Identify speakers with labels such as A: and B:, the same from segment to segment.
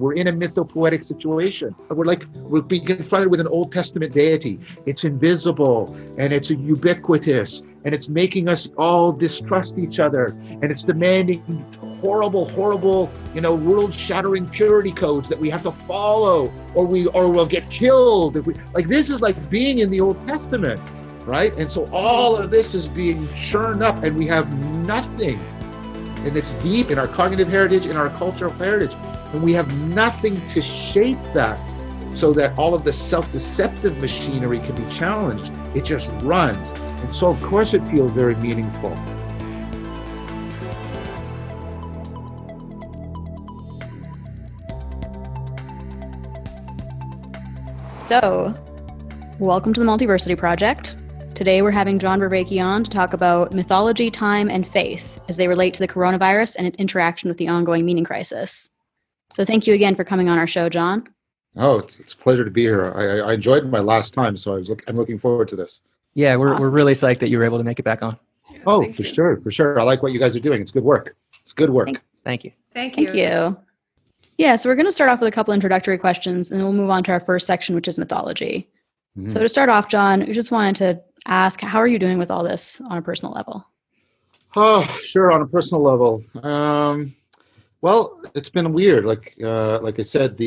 A: We're in a mytho-poetic situation. We're being confronted with an Old Testament deity. It's invisible and it's ubiquitous and it's making us all distrust each other and it's demanding horrible, world-shattering purity codes that we have to follow or we'll get killed. This is like being in the Old Testament, right? And so all of this is being churned up and we have nothing. And it's deep in our cognitive heritage, in our cultural heritage. And we have nothing to shape that so that all of the self-deceptive machinery can be challenged. It just runs. And so, of course, it feels very meaningful.
B: So, welcome to the Multiversity Project. Today we're having John Vervaeke on to talk about mythology, time, and faith as they relate to the coronavirus and its interaction with the ongoing meaning crisis. So thank you again for coming on our show, John.
A: Oh, it's a pleasure to be here. I enjoyed my last time, so I'm looking forward to this.
C: Yeah, we're really psyched that you were able to make it back on.
A: Oh, for sure. I like what you guys are doing. It's good work.
C: Thank you.
B: Thank you. Yeah, so we're going to start off with a couple introductory questions, and then we'll move on to our first section, which is mythology. Mm-hmm. So to start off, John, we just wanted to ask, how are you doing with all this on a personal level?
A: Oh, sure, on a personal level. Well, it's been weird. Like I said,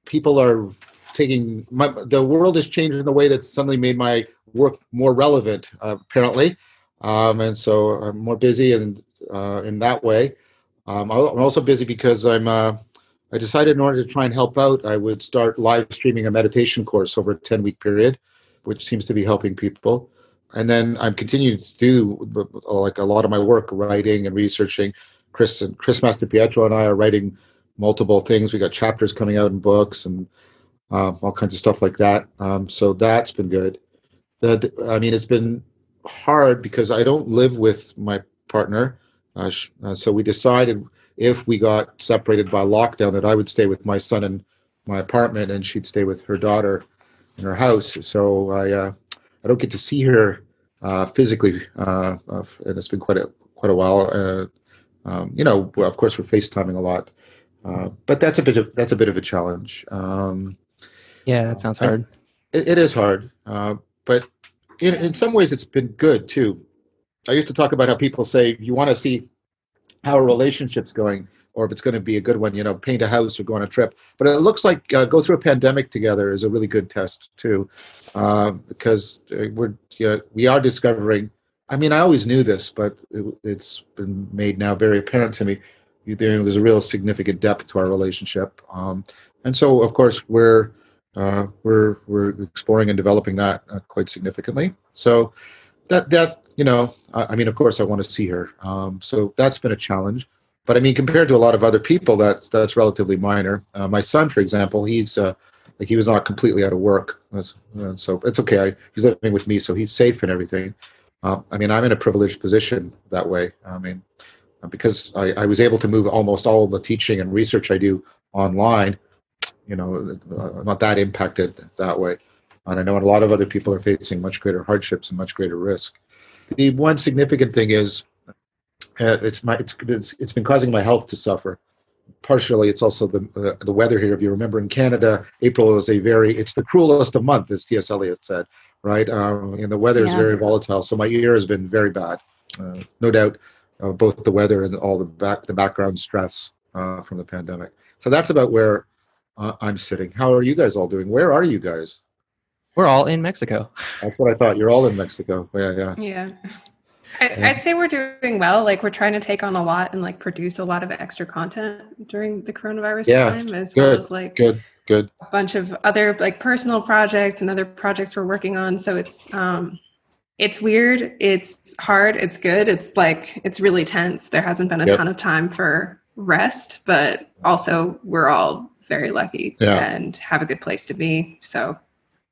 A: people are taking the world has changed in a way that's suddenly made my work more relevant, apparently, and so I'm more busy and in that way. I'm also busy because I decided in order to try and help out, I would start live streaming a meditation course over a 10-week period, which seems to be helping people. And then I'm continuing to do like a lot of my work, writing and researching. Chris Masterpietro and I are writing multiple things. We got chapters coming out in books and all kinds of stuff like that. So that's been good. It's been hard because I don't live with my partner. So we decided if we got separated by lockdown that I would stay with my son in my apartment and she'd stay with her daughter in her house. So I don't get to see her physically, and it's been quite a while. Of course, we're FaceTiming a lot, but that's a bit of a challenge.
C: Yeah, that sounds hard.
A: It is hard, but in some ways, it's been good too. I used to talk about how people say you want to see how a relationship's going, or if it's going to be a good one, paint a house or go on a trip. But it looks like go through a pandemic together is a really good test too, because we are discovering. I mean, I always knew this, but it's been made now very apparent to me. There's a real significant depth to our relationship, and so of course we're exploring and developing that quite significantly. So that of course I want to see her. So that's been a challenge. But I mean, compared to a lot of other people, that's relatively minor. My son, for example, he was not completely out of work, so it's okay. He's living with me, so he's safe and everything. I'm in a privileged position that way. Because I was able to move almost all the teaching and research I do online. I'm not that impacted that way. And I know a lot of other people are facing much greater hardships and much greater risk. The one significant thing is it's been causing my health to suffer. Partially, it's also the weather here. If you remember, in Canada, April is it's the cruelest of month, as T.S. Eliot said, right? And the weather is very volatile. So my year has been very bad, no doubt. Both the weather and all the background stress from the pandemic. So that's about where I'm sitting. How are you guys all doing? Where are you guys?
C: We're all in Mexico.
A: That's what I thought. You're all in Mexico.
D: Yeah. I'd say we're doing well. Like, we're trying to take on a lot and produce a lot of extra content during the coronavirus time, as well as good. A bunch of other personal projects and other projects we're working on. So it's weird. It's hard. It's good. It's really tense. There hasn't been a ton of time for rest, but also we're all very lucky and have a good place to be. So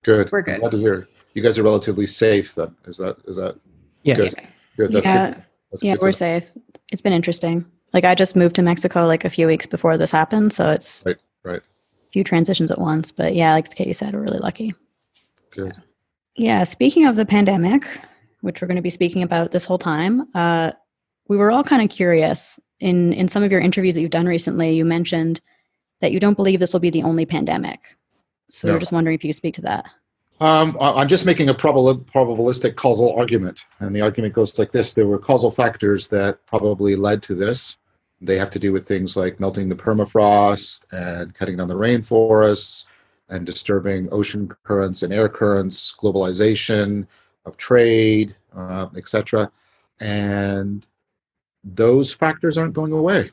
A: good.
D: We're good.
A: Glad to hear. You guys are relatively safe then. Is that
C: yes.
A: Good? Good. That's good. That's good
B: we're safe. It's been interesting. I just moved to Mexico a few weeks before this happened, so it's
A: right.
B: A few transitions at once. But yeah, like Katie said, we're really lucky.
A: Good.
B: Yeah, speaking of the pandemic, which we're going to be speaking about this whole time, we were all kind of curious. In some of your interviews that you've done recently, you mentioned that you don't believe this will be the only pandemic. So
A: No.
B: we're just wondering if you could speak to that.
A: I'm just making a probabilistic causal argument. And the argument goes like this. There were causal factors that probably led to this. They have to do with things like melting the permafrost and cutting down the rainforests and disturbing ocean currents and air currents, globalization of trade, etc. And those factors aren't going away.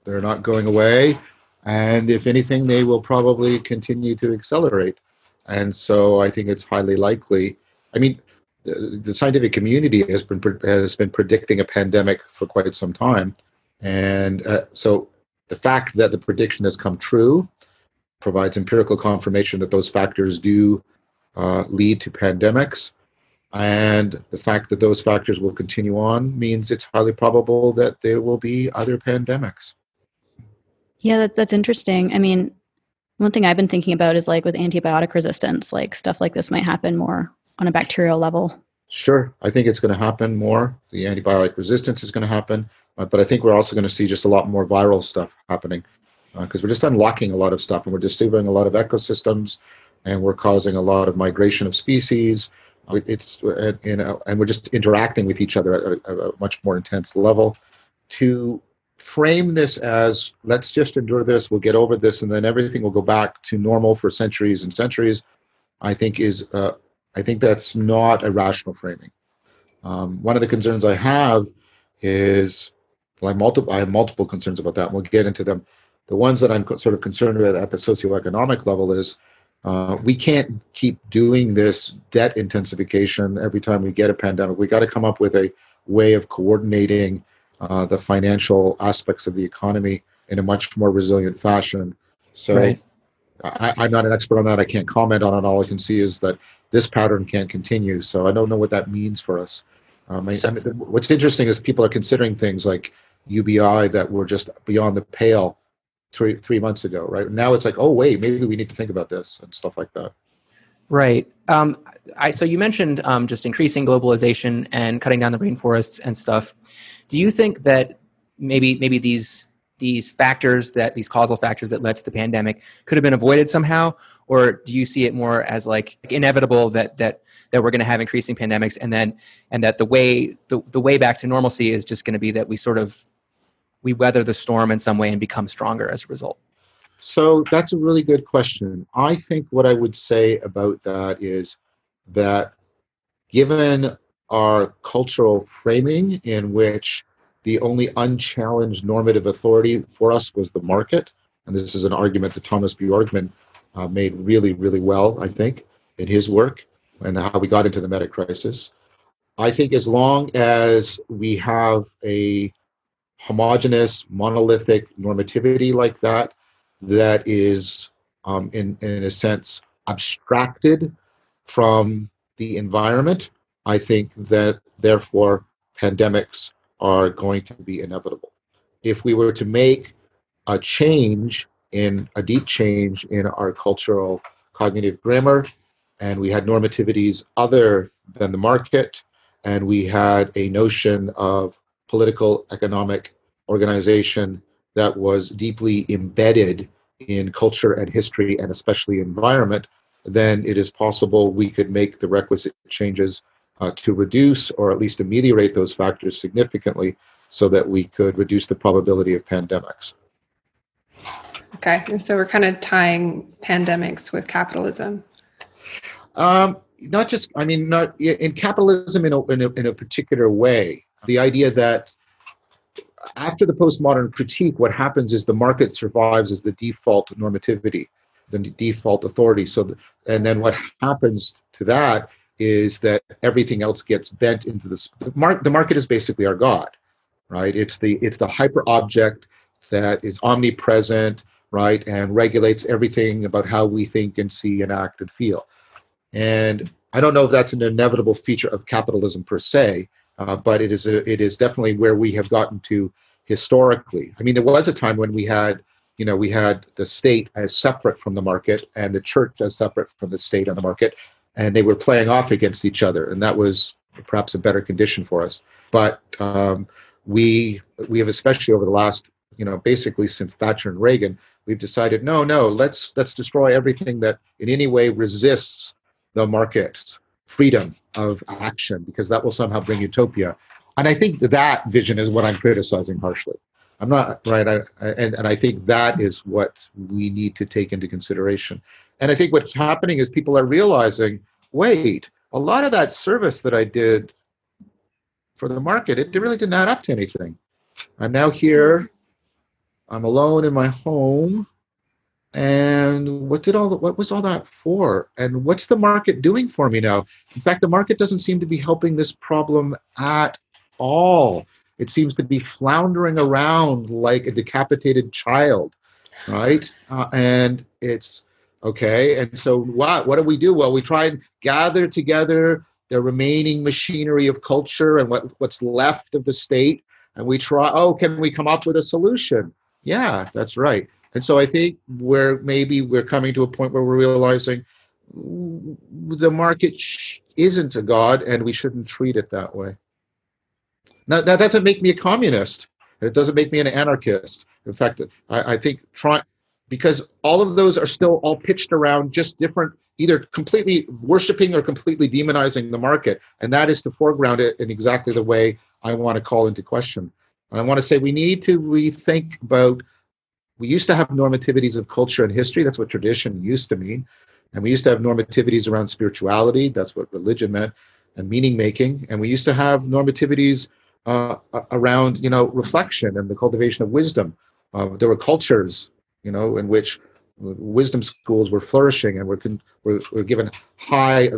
A: They're not going away. And if anything, they will probably continue to accelerate. And so I think it's highly likely. I mean, the scientific community has been predicting a pandemic for quite some time. And so the fact that the prediction has come true provides empirical confirmation that those factors do lead to pandemics. And the fact that those factors will continue on means it's highly probable that there will be other pandemics.
B: Yeah, that's interesting. I mean, one thing I've been thinking about is like with antibiotic resistance, like stuff like this might happen more on a bacterial level.
A: Sure. I think it's going to happen more. The antibiotic resistance is going to happen. But I think we're also going to see just a lot more viral stuff happening because we're just unlocking a lot of stuff and we're disturbing a lot of ecosystems and we're causing a lot of migration of species. And we're just interacting with each other at a much more intense level. To frame this as let's just endure this, we'll get over this, and then everything will go back to normal for centuries and centuries, I think that's not a rational framing. One of the concerns I have is, I have multiple concerns about that, and we'll get into them. The ones that I'm sort of concerned with at the socioeconomic level is we can't keep doing this debt intensification every time we get a pandemic. We got to come up with a way of coordinating the financial aspects of the economy in a much more resilient fashion. So
C: right.
A: I'm not an expert on that. I can't comment on it. All I can see is that this pattern can't continue. So I don't know what that means for us. What's interesting is people are considering things like UBI that were just beyond the pale 3 months ago, right? Now it's like, oh, wait, maybe we need to think about this and stuff like that.
C: Right. So you mentioned just increasing globalization and cutting down the rainforests and stuff. Do you think that maybe these factors, these causal factors that led to the pandemic could have been avoided somehow? Or do you see it more as like inevitable that we're going to have increasing pandemics and that the way back to normalcy is just going to be that we weather the storm in some way and become stronger as a result?
A: So that's a really good question. I think what I would say about that is that given our cultural framing in which the only unchallenged normative authority for us was the market, and this is an argument that Thomas Bjorkman made really, really well, I think, in his work and how we got into the meta crisis. I think as long as we have a homogeneous, monolithic normativity like that is, in a sense, abstracted from the environment, I think that, therefore, pandemics are going to be inevitable. If we were to make a deep change in our cultural cognitive grammar, and we had normativities other than the market, and we had a notion of political, economic organization that was deeply embedded in culture and history and especially environment, then it is possible we could make the requisite changes to reduce or at least ameliorate those factors significantly so that we could reduce the probability of pandemics.
D: Okay, and so we're kind of tying pandemics with capitalism.
A: Not in capitalism in a particular way. The idea that after the postmodern critique, what happens is the market survives as the default normativity, the default authority. And then what happens to that is that everything else gets bent into this. The market is basically our God, right? It's the hyper object that is omnipresent, right, and regulates everything about how we think and see and act and feel. And I don't know if that's an inevitable feature of capitalism per se, but it is definitely where we have gotten to historically. I mean, there was a time when we had the state as separate from the market and the church as separate from the state and the market, and they were playing off against each other, and that was perhaps a better condition for us. But we have, especially over the last basically since Thatcher and Reagan, we've decided, no, let's destroy everything that in any way resists the market's freedom of action, because that will somehow bring utopia. And I think that vision is what I'm criticizing harshly. I'm not right, and I think that is what we need to take into consideration. And I think what's happening is people are realizing, wait, a lot of that service that I did for the market, it really didn't add up to anything. I'm now here, I'm alone in my home, and what was all that for? And what's the market doing for me now? In fact, the market doesn't seem to be helping this problem at all. It seems to be floundering around like a decapitated child, right? And it's okay. And so what do we do? Well, we try and gather together the remaining machinery of culture and what's left of the state, and we try, can we come up with a solution? Yeah, that's right. And so I think we're coming to a point where we're realizing the market isn't a god, and we shouldn't treat it that way. Now, that doesn't make me a communist. It doesn't make me an anarchist. In fact, I think because all of those are still all pitched around just different, either completely worshiping or completely demonizing the market. And that is to foreground it in exactly the way I want to call into question. And I want to say we need to rethink about, we used to have normativities of culture and history. That's what tradition used to mean. And we used to have normativities around spirituality. That's what religion meant, and meaning making. And we used to have normativivities around, reflection and the cultivation of wisdom. There were cultures, in which wisdom schools were flourishing, and were given high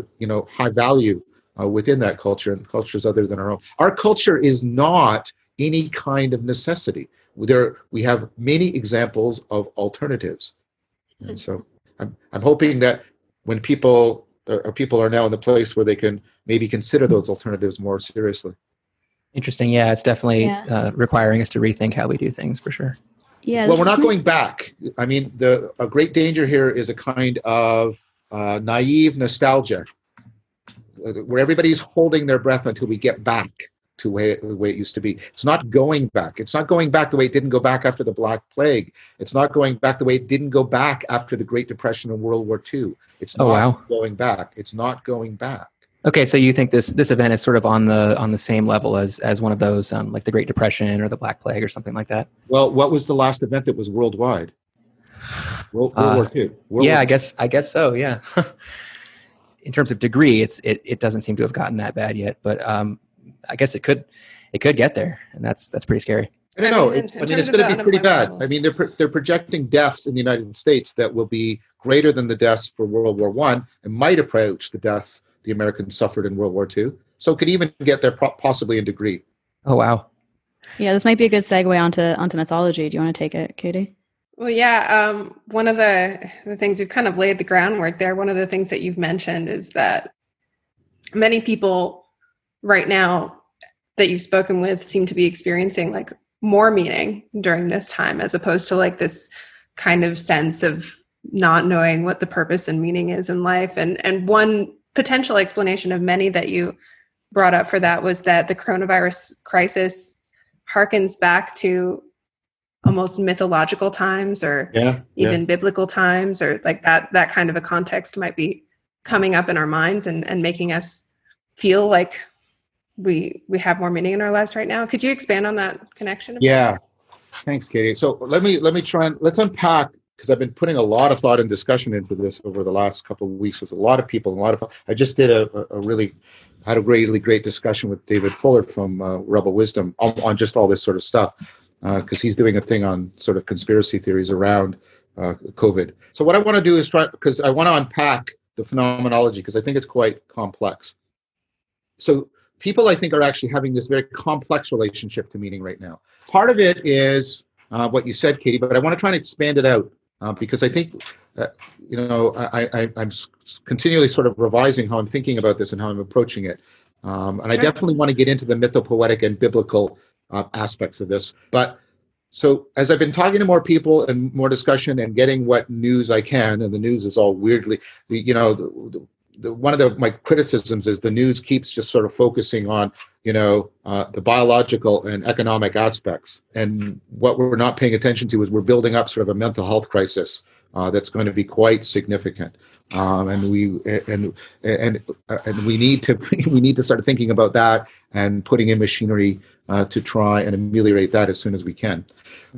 A: value within that culture, and cultures other than our own. Our culture is not any kind of necessity. We have many examples of alternatives, and so I'm hoping that when people are now in the place where they can maybe consider those alternatives more seriously.
C: Interesting. Yeah, it's definitely requiring us to rethink how we do things, for sure.
B: Yeah.
A: Well, we're not going back. I mean, a great danger here is a kind of naive nostalgia, where everybody's holding their breath until we get back to the way it used to be. It's not going back. It's not going back the way it didn't go back after the Black Plague. It's not going back the way it didn't go back after the Great Depression and World War II. It's not going back. It's not going back.
C: Okay, so you think this event is sort of on the same level as one of those, like the Great Depression or the Black Plague or something like that?
A: Well, what was the last event that was worldwide? World War II.
C: I guess so. Yeah. In terms of degree, it doesn't seem to have gotten that bad yet, but I guess it could get there, and that's pretty scary.
A: I don't know. It's going to be pretty bad. I mean, they're projecting deaths in the United States that will be greater than the deaths for World War I, and might approach the deaths the Americans suffered in World War II. So it could even get there possibly in degree.
C: Oh, wow.
B: Yeah, this might be a good segue onto mythology. Do you want to take it, Katie?
D: Well, yeah. One of the things we've kind of laid the groundwork there. One of the things that you've mentioned is that many people right now that you've spoken with seem to be experiencing like more meaning during this time, as opposed to like this kind of sense of not knowing what the purpose and meaning is in life. And one potential explanation of many that you brought up for that was that the coronavirus crisis harkens back to almost mythological times, or even biblical times, or like that kind of a context might be coming up in our minds and making us feel like we have more meaning in our lives right now. Could you expand on that connection?
A: Yeah. Thanks, Katie. So let me try and let's unpack, because I've been putting a lot of thought and discussion into this over the last couple of weeks with a lot of people. I just did a really great discussion with David Fuller from Rebel Wisdom on just all this sort of stuff, because he's doing a thing on sort of conspiracy theories around COVID. So what I want to do is because I want to unpack the phenomenology, because I think it's quite complex. So people, I think, are actually having this very complex relationship to meaning right now. Part of it is what you said, Katie, but I want to try and expand it out. Because I think, I'm continually sort of revising how I'm thinking about this and how I'm approaching it. And I definitely want to get into the mytho-poetic and biblical aspects of this. But so as I've been talking to more people and more discussion and getting what news I can, and the news is all weirdly, one of my criticisms is the news keeps just sort of focusing on, the biological and economic aspects. And what we're not paying attention to is we're building up sort of a mental health crisis that's going to be quite significant. And we need to start thinking about that and putting in machinery to try and ameliorate that as soon as we can.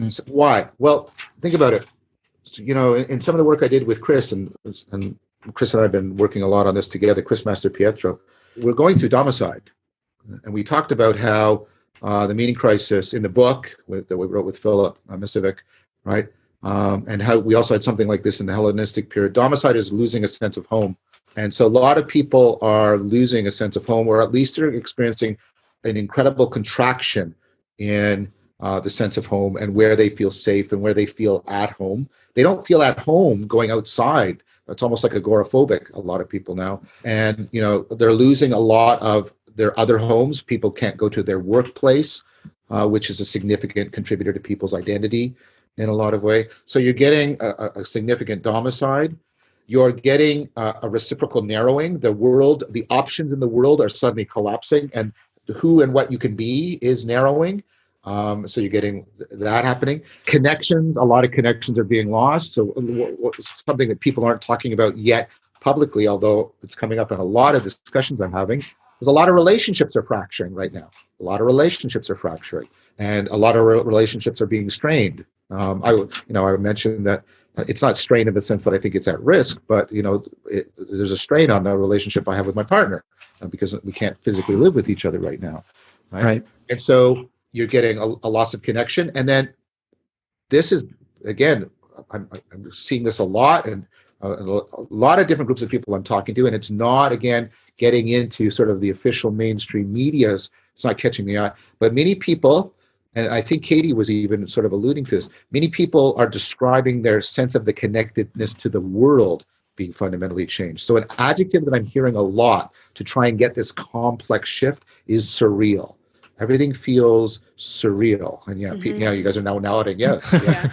A: So why? Well, think about it. In some of the work I did with Chris, and Chris and I have been working a lot on this together, Chris Master Pietro, we're going through domicide. And we talked about how the meaning crisis in the book that we wrote with Philip Messianic, right? And how we also had something like this in the Hellenistic period. Domicide is losing a sense of home. And so a lot of people are losing a sense of home, or at least they're experiencing an incredible contraction in the sense of home and where they feel safe and where they feel at home. They don't feel at home going outside. It's almost like agoraphobic, a lot of people now. And, they're losing a lot of their other homes. People can't go to their workplace, which is a significant contributor to people's identity in a lot of ways. So you're getting a significant domicide. You're getting a reciprocal narrowing. The options in the world are suddenly collapsing, and who and what you can be is narrowing. So you're getting that happening. Connections, a lot of connections are being lost. So something that people aren't talking about yet publicly, although it's coming up in a lot of discussions I'm having, is a lot of relationships are fracturing right now. A lot of relationships are fracturing, and a lot of relationships are being strained. I mentioned that it's not strained in the sense that I think it's at risk, but there's a strain on the relationship I have with my partner because we can't physically live with each other right now, right? And so you're getting a loss of connection. And then this is, again, I'm seeing this a lot, and a lot of different groups of people I'm talking to, and it's not, again, getting into sort of the official mainstream medias. It's not catching the eye. But many people, and I think Katie was even sort of alluding to this, many people are describing their sense of the connectedness to the world being fundamentally changed. So an adjective that I'm hearing a lot to try and get this complex shift is surreal. Everything feels surreal. And now you guys are now nodding, yes.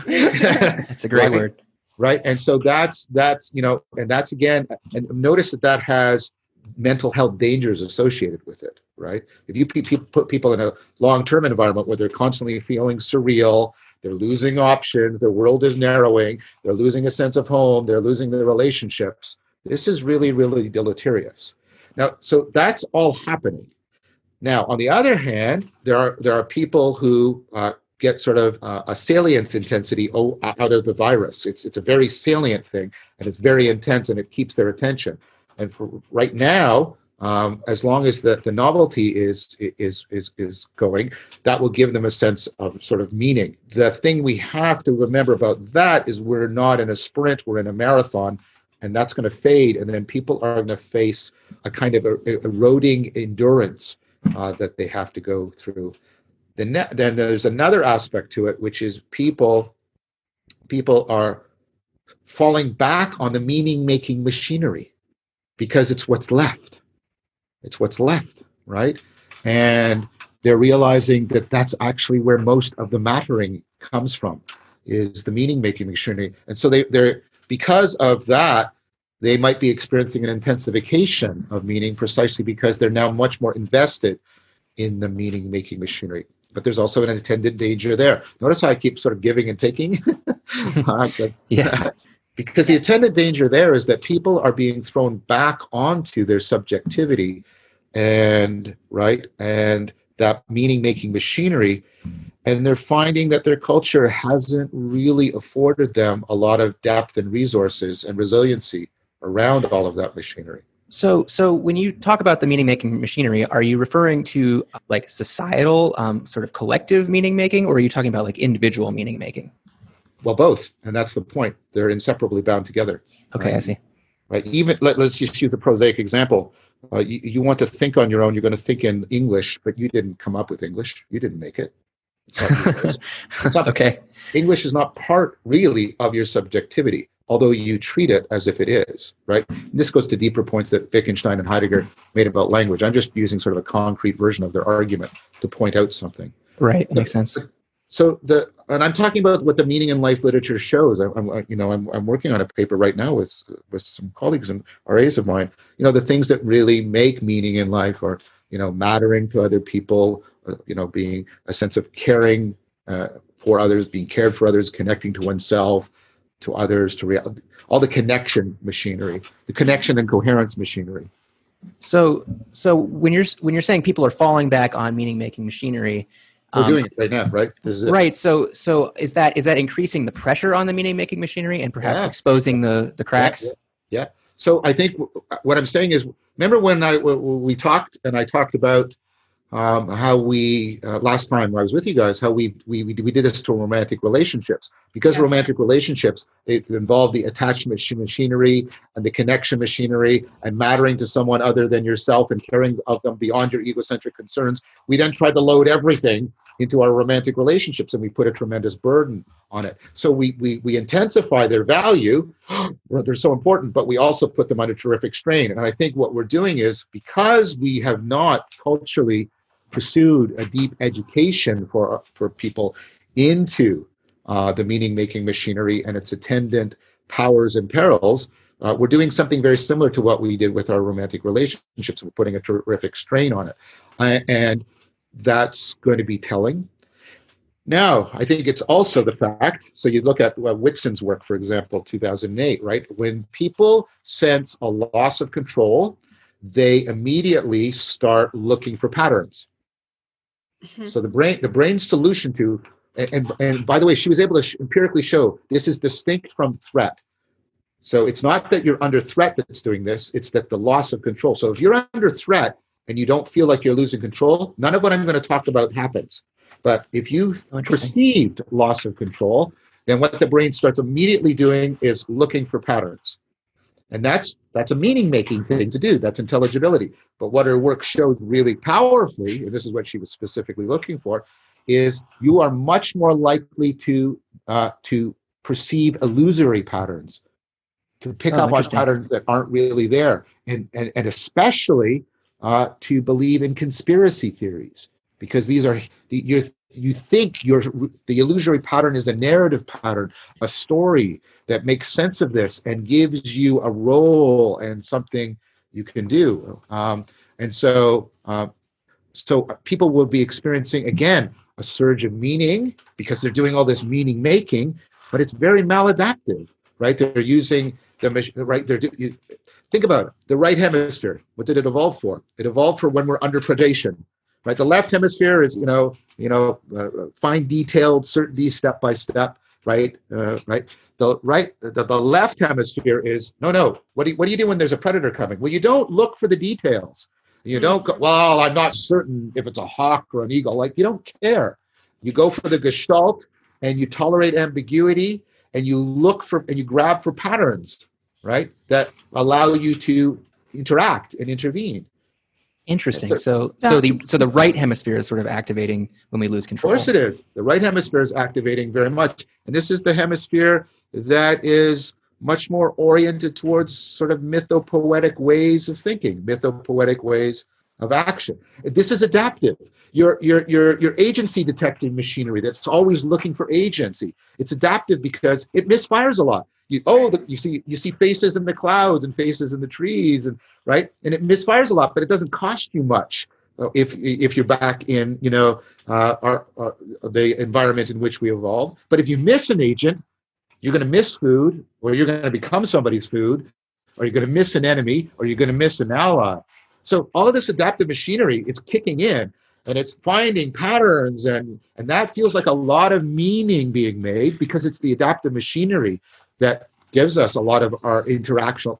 C: It's a great word.
A: Right. And so that's, and that's again, and notice that has mental health dangers associated with it, right? If you put people in a long-term environment where they're constantly feeling surreal, they're losing options, their world is narrowing, they're losing a sense of home, they're losing their relationships, this is really, really deleterious. Now, so that's all happening. Now, on the other hand, there are people who get sort of a salience intensity out of the virus. It's a very salient thing, and it's very intense, and it keeps their attention. And for right now, as long as the novelty is going, that will give them a sense of sort of meaning. The thing we have to remember about that is we're not in a sprint, we're in a marathon, and that's going to fade, and then people are going to face a kind of eroding endurance that they have to go through. Then there's another aspect to it, which is people are falling back on the meaning-making machinery because it's what's left. It's what's left, right? And they're realizing that that's actually where most of the mattering comes from, is the meaning-making machinery. And so they're because of that, they might be experiencing an intensification of meaning precisely because they're now much more invested in the meaning-making machinery. But there's also an attendant danger there. Notice how I keep sort of giving and taking? Because the attendant danger there is that people are being thrown back onto their subjectivity and that meaning-making machinery, and they're finding that their culture hasn't really afforded them a lot of depth and resources and resiliency around all of that machinery.
C: So when you talk about the meaning-making machinery, are you referring to like societal, sort of collective meaning-making, or are you talking about like individual meaning-making?
A: Well, both, and that's the point. They're inseparably bound together.
C: Okay,
A: right?
C: I see.
A: Right. Even let's just use a prosaic example. You want to think on your own. You're going to think in English, but you didn't come up with English. You didn't make it. It's not,
C: okay.
A: English is not part really of your subjectivity, although you treat it as if it is, right? And this goes to deeper points that Wittgenstein and Heidegger made about language. I'm just using sort of a concrete version of their argument to point out something.
C: Right, makes sense.
A: and I'm talking about what the meaning in life literature shows. I'm working on a paper right now with some colleagues and RAs of mine. The things that really make meaning in life are, mattering to other people, being a sense of caring for others, being cared for others, connecting to oneself, to others, to all the connection machinery, the connection and coherence machinery.
C: So when you're saying people are falling back on meaning making machinery,
A: we're doing it right now, right?
C: Right. So is that increasing the pressure on the meaning making machinery and perhaps exposing the cracks?
A: Yeah. So I think what I'm saying is, remember when we talked and I talked about how we last time I was with you guys, how we did this to romantic relationships, because romantic relationships, it involve the attachment machinery and the connection machinery and mattering to someone other than yourself and caring of them beyond your egocentric concerns. We then tried to load everything into our romantic relationships, and we put a tremendous burden on it. So we intensify their value. They're so important, but we also put them under terrific strain. And I think what we're doing is, because we have not culturally pursued a deep education for people into the meaning-making machinery and its attendant powers and perils, we're doing something very similar to what we did with our romantic relationships. We're putting a terrific strain on it. And that's going to be telling. Now, I think it's also the fact, so you look at Whitson's work, for example, 2008, right? When people sense a loss of control, they immediately start looking for patterns. Mm-hmm. So the brain's solution to, and by the way, she was able to empirically show this is distinct from threat. So it's not that you're under threat that's doing this, it's that the loss of control. So if you're under threat and you don't feel like you're losing control, none of what I'm going to talk about happens. But if you perceived loss of control, then what the brain starts immediately doing is looking for patterns. And that's a meaning-making thing to do. That's intelligibility. But what her work shows really powerfully, and this is what she was specifically looking for, is you are much more likely to perceive illusory patterns, to pick up on patterns that aren't really there, and especially to believe in conspiracy theories, because these are you think the illusory pattern is a narrative pattern, a story that makes sense of this and gives you a role and something you can do. And so people will be experiencing, again, a surge of meaning because they're doing all this meaning making, but it's very maladaptive, right? They're using think about it. The right hemisphere, what did it evolve for? It evolved for when we're under predation, right? The left hemisphere is, fine, detailed certainty, step by step, right? The left hemisphere is no. What do you do when there's a predator coming? Well, you don't look for the details. You don't go, well, I'm not certain if it's a hawk or an eagle. Like, you don't care. You go for the gestalt and you tolerate ambiguity and you look for and you grab for patterns, right, that allow you to interact and intervene.
C: Interesting. So the right hemisphere is sort of activating when we lose control.
A: Of course it is. The right hemisphere is activating very much. And this is the hemisphere that is much more oriented towards sort of mytho-poetic ways of thinking, mytho-poetic ways of action. This is adaptive. Your agency detecting machinery that's always looking for agency. It's adaptive because it misfires a lot. You see faces in the clouds and faces in the trees, and right, and it misfires a lot, but it doesn't cost you much if you're back in the environment in which we evolved. But if you miss an agent, you're going to miss food, or you're going to become somebody's food, or you're going to miss an enemy, or you're going to miss an ally. So all of this adaptive machinery, it's kicking in, and it's finding patterns, and that feels like a lot of meaning being made because it's the adaptive machinery that gives us a lot of our interactional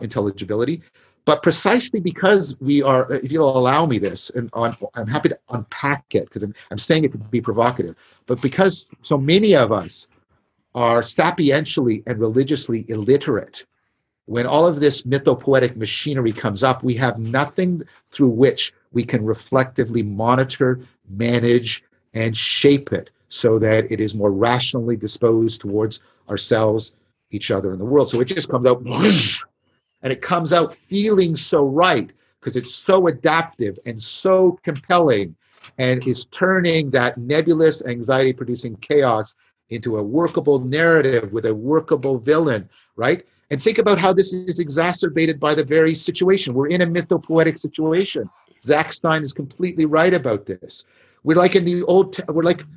A: intelligibility. But precisely because we are, if you'll allow me this, and I'm happy to unpack it because I'm saying it to be provocative, but because so many of us are sapientially and religiously illiterate, when all of this mytho-poetic machinery comes up, we have nothing through which we can reflectively monitor, manage, and shape it so that it is more rationally disposed towards ourselves, each other, and the world. So it just comes out, and it comes out feeling so right because it's so adaptive and so compelling and is turning that nebulous, anxiety-producing chaos into a workable narrative with a workable villain, right? And think about how this is exacerbated by the very situation. We're in a mytho-poetic situation. Zach Stein is completely right about this. We're like in the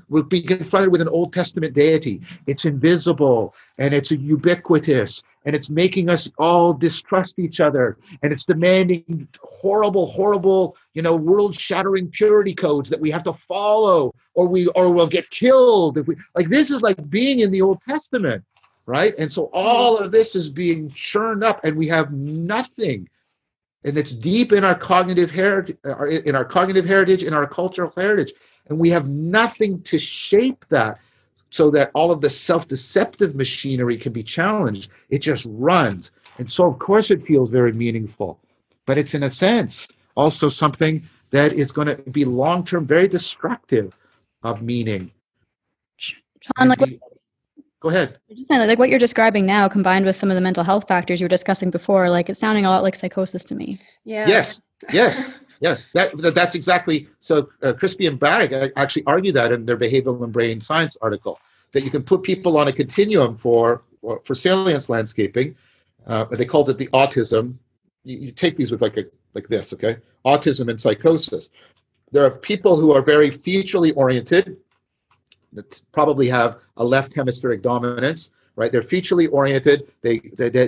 A: we're being confronted with an Old Testament deity. It's invisible and it's ubiquitous and it's making us all distrust each other and it's demanding horrible, world-shattering purity codes that we have to follow or we'll get killed. This is like being in the Old Testament, right? And so all of this is being churned up and we have nothing. And it's deep in our cognitive heritage, in our cultural heritage. And we have nothing to shape that so that all of the self-deceptive machinery can be challenged. It just runs. And so, of course, it feels very meaningful. But it's, in a sense, also something that is going to be long-term very destructive of meaning.
B: John,
A: go ahead.
B: Just saying, like what you're describing now, combined with some of the mental health factors you were discussing before, like it's sounding a lot like psychosis to me.
D: Yeah.
A: Yes. That's exactly. So Crispy and Barrick actually argue that in their Behavioral and Brain Science article, that you can put people on a continuum for salience landscaping. They called it the autism. You take these with like this, okay? Autism and psychosis. There are people who are very featurely oriented, that probably have a left hemispheric dominance, right? They're featurely oriented. They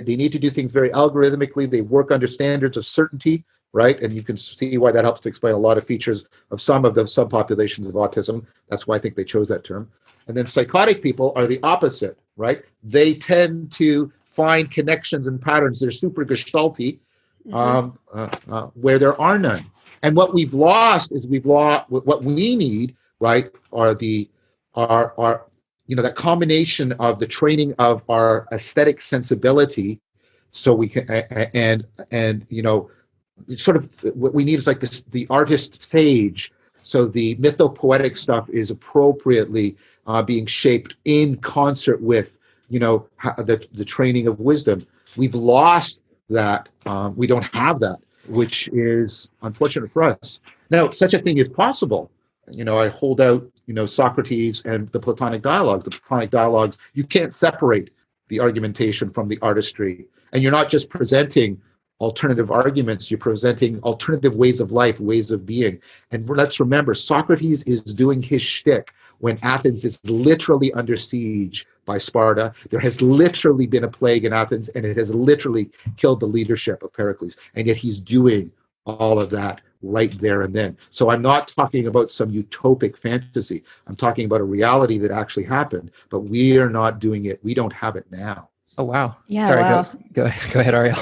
A: need to do things very algorithmically. They work under standards of certainty, right? And you can see why that helps to explain a lot of features of some of the subpopulations of autism. That's why I think they chose that term. And then psychotic people are the opposite, right? They tend to find connections and patterns. They're super gestalty, where there are none. And what we've lost is what we need, right, are that combination of the training of our aesthetic sensibility, so we can sort of what we need is like this, the artist sage. So the mytho-poetic stuff is appropriately being shaped in concert with the training of wisdom. We've lost that. We don't have that, which is unfortunate for us. Now, such a thing is possible. I hold out, Socrates and the Platonic dialogues. The Platonic dialogues, you can't separate the argumentation from the artistry. And you're not just presenting alternative arguments, you're presenting alternative ways of life, ways of being. And let's remember, Socrates is doing his shtick when Athens is literally under siege by Sparta. There has literally been a plague in Athens, and it has literally killed the leadership of Pericles. And yet he's doing all of that right there and then. So I'm not talking about some utopic fantasy. I'm talking about a reality that actually happened, but we are not doing it. We don't have it now.
C: Oh, wow.
B: Yeah,
C: sorry,
B: wow.
C: Go ahead, Ariel.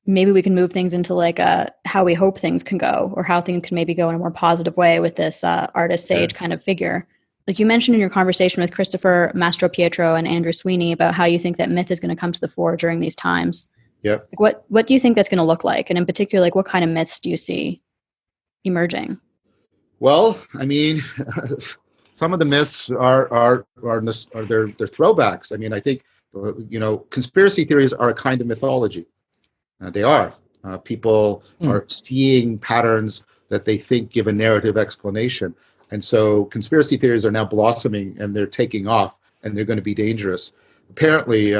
B: Maybe we can move things into like how we hope things can go, or how things can maybe go in a more positive way with this artist sage kind of figure. Like you mentioned in your conversation with Christopher Mastropietro and Andrew Sweeney about how you think that myth is going to come to the fore during these times.
A: Yep.
B: Like what do you think that's going to look like? And in particular, like what kind of myths do you see emerging?
A: Well, I mean, some of the myths are they're throwbacks. I mean, I think conspiracy theories are a kind of mythology. They are. People are seeing patterns that they think give a narrative explanation. And so conspiracy theories are now blossoming and they're taking off and they're going to be dangerous. Apparently,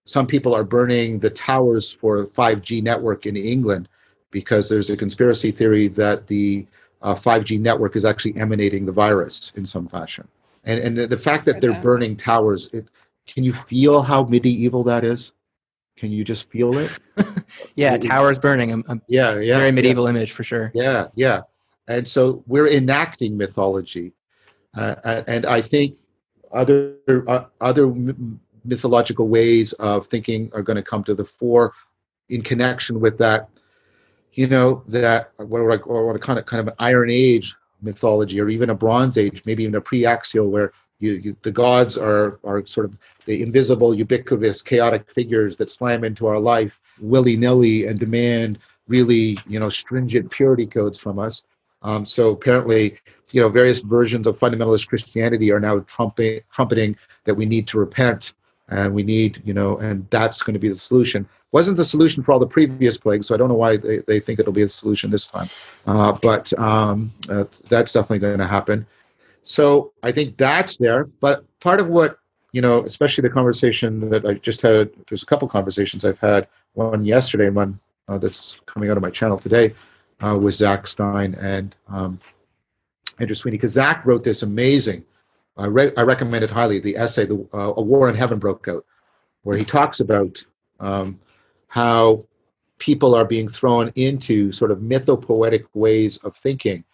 A: some people are burning the towers for a 5G network in England because there's a conspiracy theory that the 5G network is actually emanating the virus in some fashion. And the fact that they're burning towers, can you feel how medieval that is? Can you just feel it?
C: Yeah, towers burning. Very medieval image for sure.
A: Yeah. And so we're enacting mythology. And I think other mythological ways of thinking are going to come to the fore in connection with that, that what kind of an Iron Age mythology, or even a Bronze Age, maybe even a pre-axial, where the gods are sort of the invisible, ubiquitous, chaotic figures that slam into our life willy-nilly and demand really, stringent purity codes from us. So apparently, various versions of fundamentalist Christianity are now trumpeting that we need to repent And we need, and that's going to be the solution. Wasn't the solution for all the previous plagues, so I don't know why they think it'll be a solution this time. But that's definitely going to happen. So I think that's there. But part of what, especially the conversation that I just had, there's a couple conversations I've had, one yesterday and one that's coming out of my channel today, with Zach Stein and Andrew Sweeney, because Zach wrote this amazing, I recommend it highly, the essay, A War in Heaven Broke Out, where he talks about how people are being thrown into sort of mytho-poetic ways of thinking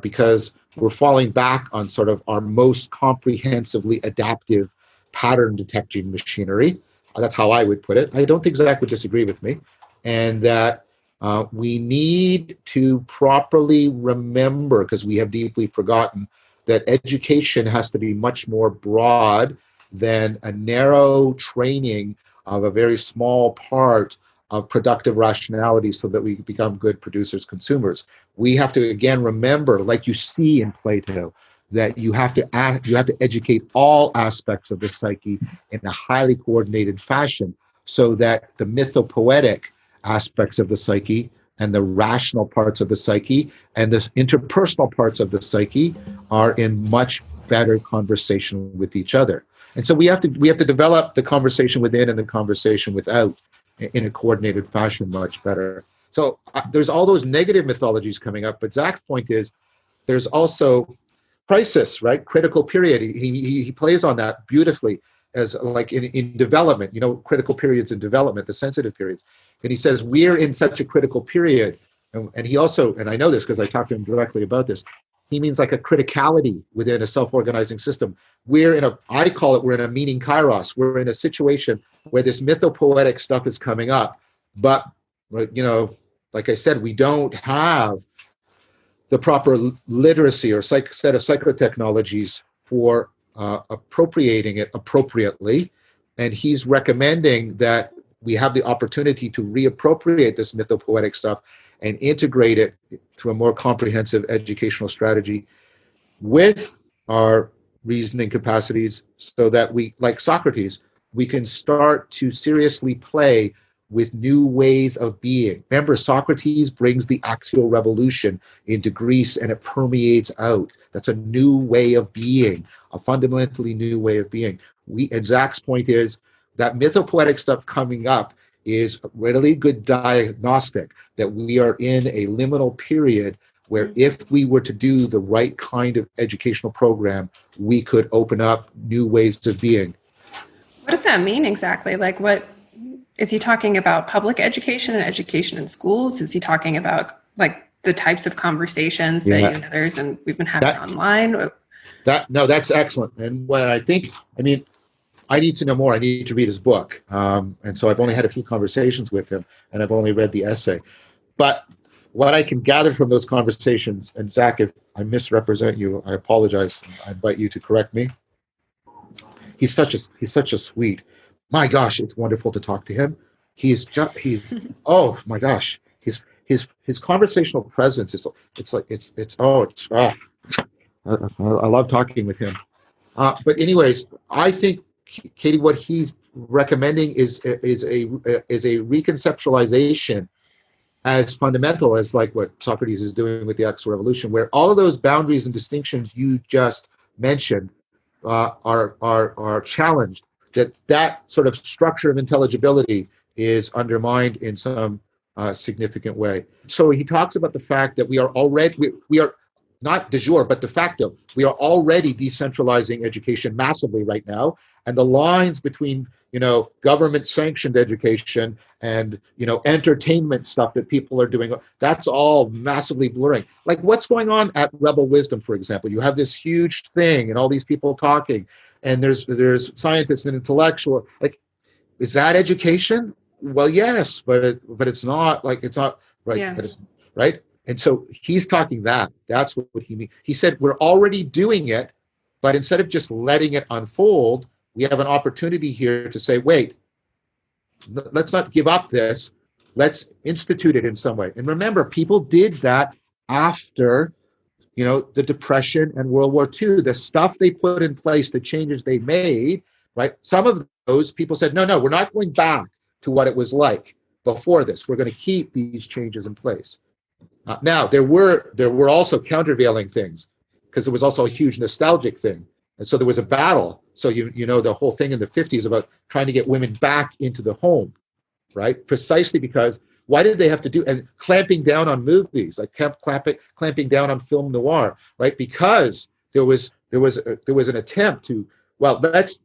A: because we're falling back on sort of our most comprehensively adaptive pattern detection machinery. That's how I would put it. I don't think Zach would disagree with me. And that we need to properly remember, because we have deeply forgotten, that education has to be much more broad than a narrow training of a very small part of productive rationality so that we become good producers, consumers. We have to, again, remember, like you see in Plato, that you have to educate all aspects of the psyche in a highly coordinated fashion so that the mythopoetic aspects of the psyche and the rational parts of the psyche and the interpersonal parts of the psyche are in much better conversation with each other. And so we have to develop the conversation within and the conversation without in a coordinated fashion much better. So there's all those negative mythologies coming up, but Zach's point is there's also crisis, right? Critical period. He plays on that beautifully as like in development, critical periods in development, the sensitive periods. And he says, we're in such a critical period. And he also, and I know this because I talked to him directly about this, he means like a criticality within a self-organizing system. I call it, we're in a meaning Kairos. We're in a situation where this mythopoetic stuff is coming up. But, like I said, we don't have the proper literacy or set of psychotechnologies for appropriating it appropriately. And he's recommending that we have the opportunity to reappropriate this mythopoetic stuff and integrate it through a more comprehensive educational strategy with our reasoning capacities so that we, like Socrates, we can start to seriously play with new ways of being. Remember, Socrates brings the axial revolution into Greece and it permeates out. That's a new way of being, a fundamentally new way of being. And Zach's point is that mythopoetic stuff coming up is a really good diagnostic that we are in a liminal period where if we were to do the right kind of educational program, we could open up new ways of being.
D: What does that mean exactly? Like, what is he talking about? Public education and education in schools? Is he talking about like the types of conversations that you and others and we've been having online?
A: That's excellent. And what I need to know more. I need to read his book. And so I've only had a few conversations with him and I've only read the essay. But what I can gather from those conversations, and Zach, if I misrepresent you, I apologize. I invite you to correct me. He's such a sweet, my gosh, it's wonderful to talk to him. He's oh my gosh, his conversational presence, I love talking with him. But anyways, I think, Katie, what he's recommending is a reconceptualization as fundamental as like what Socrates is doing with the Axial Revolution, where all of those boundaries and distinctions you just mentioned are challenged. That sort of structure of intelligibility is undermined in some significant way. So he talks about the fact that we are not de jure, but de facto, we are already decentralizing education massively right now. And the lines between, government-sanctioned education and, entertainment stuff that people are doing, that's all massively blurring. Like what's going on at Rebel Wisdom, for example? You have this huge thing and all these people talking, and there's scientists and intellectual. Like, is that education? Well, yes, but it's not right. Yeah. But it's right. And so he's talking that's what he means. He said, we're already doing it, but instead of just letting it unfold, we have an opportunity here to say, wait, let's not give up this. Let's institute it in some way. And remember, people did that after, the Depression and World War II. The stuff they put in place, the changes they made, right? Some of those people said, no, we're not going back to what it was like before this. We're going to keep these changes in place. Now, there were also countervailing things, because there was also a huge nostalgic thing. And so there was a battle. So you know the whole thing in the 50s about trying to get women back into the home, right? Precisely because why did they have to do, and clamping down on movies, like clamping down on film noir, right? Because there was an attempt to, well, let's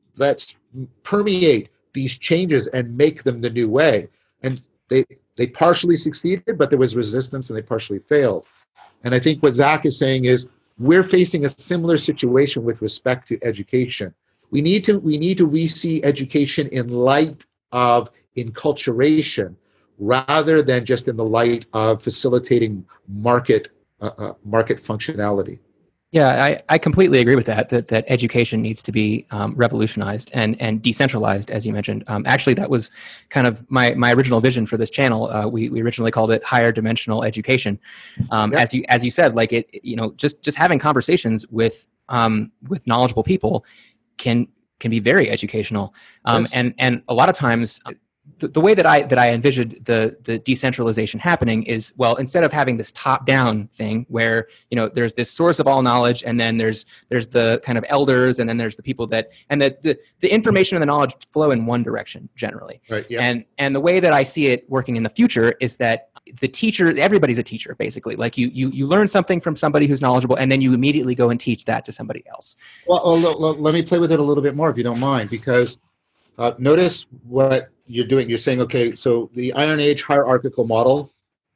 A: permeate these changes and make them the new way. And they partially succeeded, but there was resistance and they partially failed. And I think what Zach is saying is we're facing a similar situation with respect to education. We need to re-see education in light of enculturation rather than just in the light of facilitating market functionality.
C: Yeah, I completely agree with that education needs to be revolutionized and decentralized, as you mentioned. Actually, that was kind of my original vision for this channel. We originally called it higher dimensional education. As you said, like just having conversations with knowledgeable people can be very educational.
A: Yes.
C: And a lot of times, the way that I envisioned the decentralization happening is, well, instead of having this top-down thing where there's this source of all knowledge, and then there's the kind of elders, and then there's the people that, and the information and the knowledge flow in one direction generally.
A: Right. Yeah.
C: And the way that I see it working in the future is that the teacher, everybody's a teacher basically. Like you learn something from somebody who's knowledgeable, and then you immediately go and teach that to somebody else.
A: Well, let me play with it a little bit more if you don't mind, because notice what you're doing. You're saying, okay, so the Iron Age hierarchical model,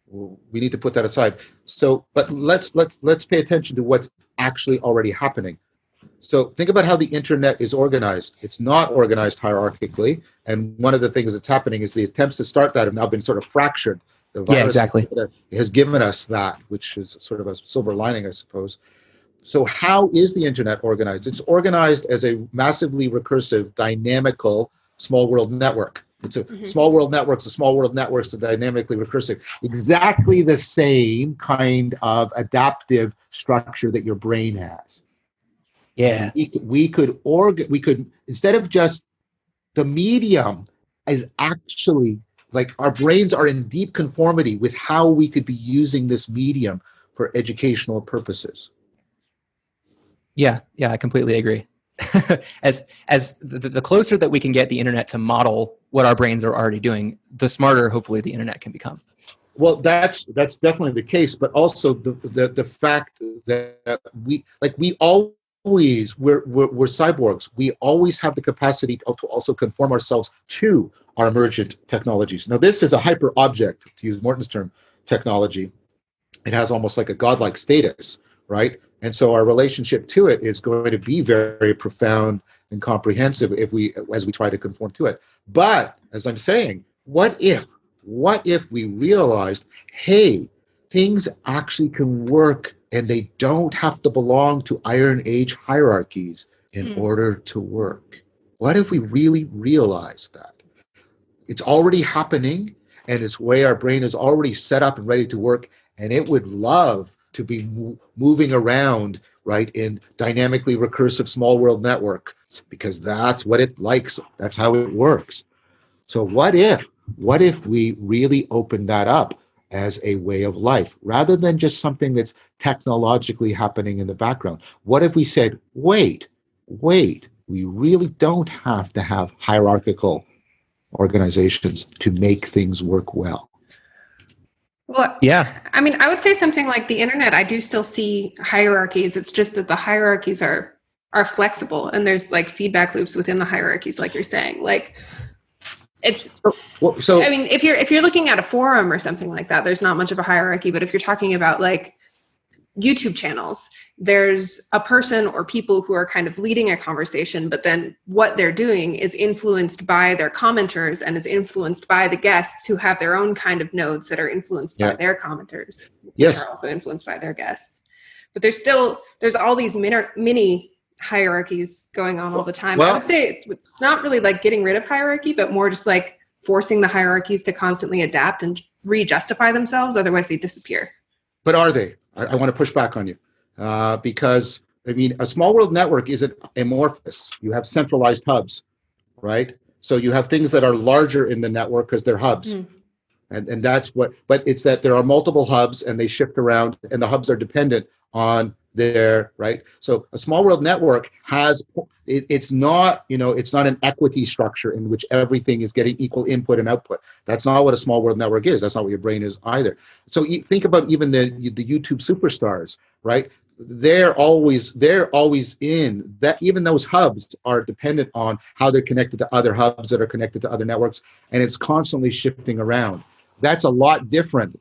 A: we need to put that aside. So, but let's pay attention to what's actually already happening. So think about how the internet is organized. It's not organized hierarchically, and one of the things that's happening is the attempts to start that have now been sort of fractured. The virus
C: exactly
A: has given us that, which is sort of a silver lining, I suppose. So how is the internet organized? It's organized as a massively recursive, dynamical small world network. It's a small world networks, a small world networks, a dynamically recursive. Exactly the same kind of adaptive structure that your brain has.
C: Yeah.
A: We could instead of just the medium is actually like our brains are in deep conformity with how we could be using this medium for educational purposes.
C: Yeah, I completely agree. as the closer that we can get the internet to model what our brains are already doing, the smarter hopefully the internet can become.
A: Well, that's definitely the case, but also the fact that we're cyborgs. We always have the capacity to also conform ourselves to our emergent technologies. Now, this is a hyper object, to use Morton's term, technology. It has almost like a godlike status, right? And so our relationship to it is going to be very, very profound and comprehensive as we try to conform to it. But as I'm saying, what if we realized, hey, things actually can work and they don't have to belong to Iron Age hierarchies in order to work? What if we really realized that? It's already happening, and it's the way our brain is already set up and ready to work, and it would love to be moving around, right, in dynamically recursive small world networks, because that's what it likes. That's how it works. So what if we really opened that up as a way of life, rather than just something that's technologically happening in the background? What if we said, wait, we really don't have to have hierarchical organizations to make things work well?
D: Well, yeah. I mean, I would say something like the internet, I do still see hierarchies. It's just that the hierarchies are flexible, and there's like feedback loops within the hierarchies, like you're saying. Like it's I mean, if you're looking at a forum or something like that, there's not much of a hierarchy. But if you're talking about like YouTube channels, there's a person or people who are kind of leading a conversation, but then what they're doing is influenced by their commenters and is influenced by the guests who have their own kind of nodes that are influenced by their commenters, which are also influenced by their guests. But there's all these mini hierarchies going on all the time. I would say it's not really like getting rid of hierarchy, but more just like forcing the hierarchies to constantly adapt and re-justify themselves. Otherwise they disappear.
A: But are they? I want to push back on you because, I mean, a small world network isn't amorphous. You have centralized hubs. right? So you have things that are larger in the network because they're hubs. And that's what, but it's that there are multiple hubs and they shift around, and the hubs are dependent on their, right? So a small world network has, it's not, it's not an equity structure in which everything is getting equal input and output. That's not what a small world network is. That's not what your brain is either. So think about even the YouTube superstars, right? They're always in that. Even those hubs are dependent on how they're connected to other hubs that are connected to other networks, and it's constantly shifting around. That's a lot different,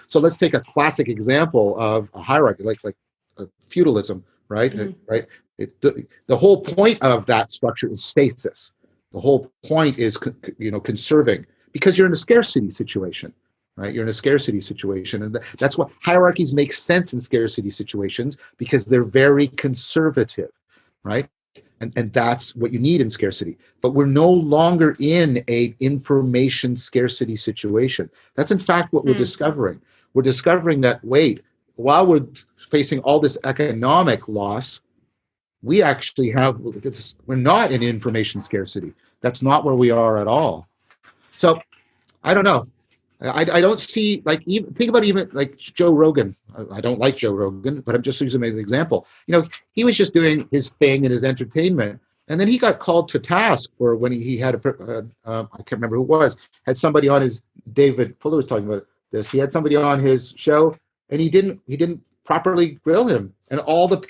A: So let's take a classic example of a hierarchy, like feudalism, right? Right. The whole point of that structure is stasis. The whole point is, conserving, because you're in a scarcity situation. Right, you're in a scarcity situation, and that's why hierarchies make sense in scarcity situations, because they're very conservative, right? And that's what you need in scarcity. But we're no longer in a information scarcity situation. That's in fact what we're discovering. We're discovering that, while we're facing all this economic loss, we actually we're not in information scarcity. That's not where we are at all. So I don't know. I don't see, think about even Joe Rogan. I don't like Joe Rogan, but I'm just using him as an example. He was just doing his thing and his entertainment, and then he got called to task for when he had I can't remember who it was, had somebody on his, David Fuller was talking about this. He had somebody on his show, and he didn't properly grill him, and all of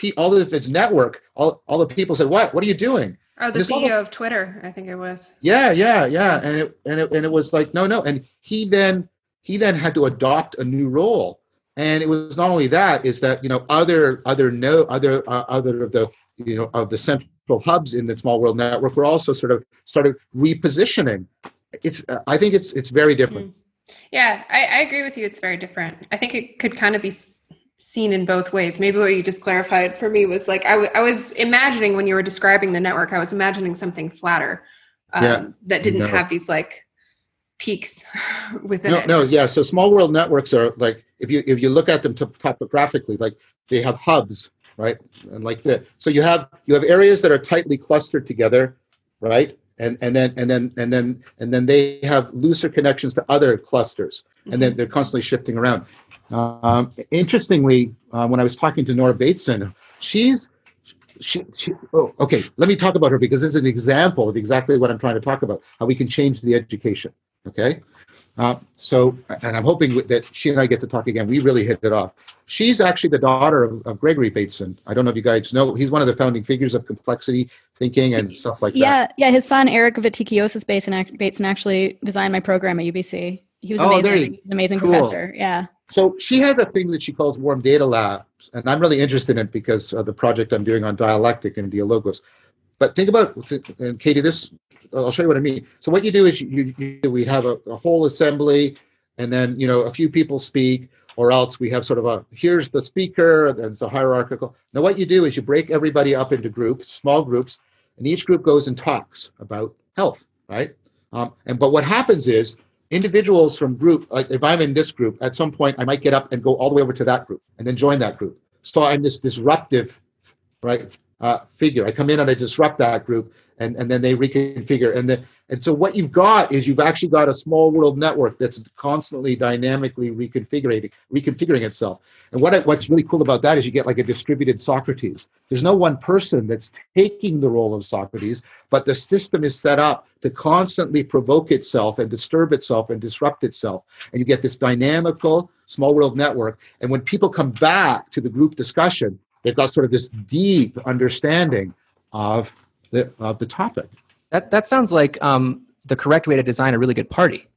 A: his network, all the people said, "What are you doing?"
D: Oh, the CEO of Twitter, I think it was.
A: Yeah. And it was like, no. And he then had to adopt a new role. And it was not only that, is that, other of the central hubs in the small world network were also sort of started repositioning. I think it's very different.
D: Yeah, I agree with you. It's very different. I think it could kind of be seen in both ways. Maybe what you just clarified for me was I was imagining, when you were describing the network, I was imagining something flatter that didn't have these peaks within it.
A: Yeah. So small world networks are if you look at them topographically, they have hubs, right? And so you have areas that are tightly clustered together, right? And then they have looser connections to other clusters, and then they're constantly shifting around. Interestingly, when I was talking to Nora Bateson, okay, let me talk about her, because this is an example of exactly what I'm trying to talk about, how we can change the education. Okay. So, and I'm hoping that she and I get to talk again. We really hit it off. She's actually the daughter of Gregory Bateson. I don't know if you guys know. He's one of the founding figures of complexity thinking and stuff like that.
B: Yeah. His son, Eric Vatikiosis Bateson, actually designed my program at UBC. He was amazing. He's an amazing professor. Yeah.
A: So she has a thing that she calls warm data labs. And I'm really interested in it because of the project I'm doing on dialectic and dialogos. But think about, and Katie, I'll show you what I mean. So what you do is we have a whole assembly, and then, a few people speak, or else we have sort of here's the speaker, and it's a hierarchical. Now what you do is you break everybody up into groups, small groups, and each group goes and talks about health, right? But what happens is individuals from group, like if I'm in this group, at some point I might get up and go all the way over to that group and then join that group. So I'm this disruptive, right, figure. I come in and I disrupt that group, and then they reconfigure. And so what you've got is you've actually got a small world network that's constantly dynamically reconfiguring itself. And what's really cool about that is you get like a distributed Socrates. There's no one person that's taking the role of Socrates, but the system is set up to constantly provoke itself and disturb itself and disrupt itself. And you get this dynamical small world network. And when people come back to the group discussion, they've got sort of this deep understanding of the topic.
C: That sounds like the correct way to design a really good party.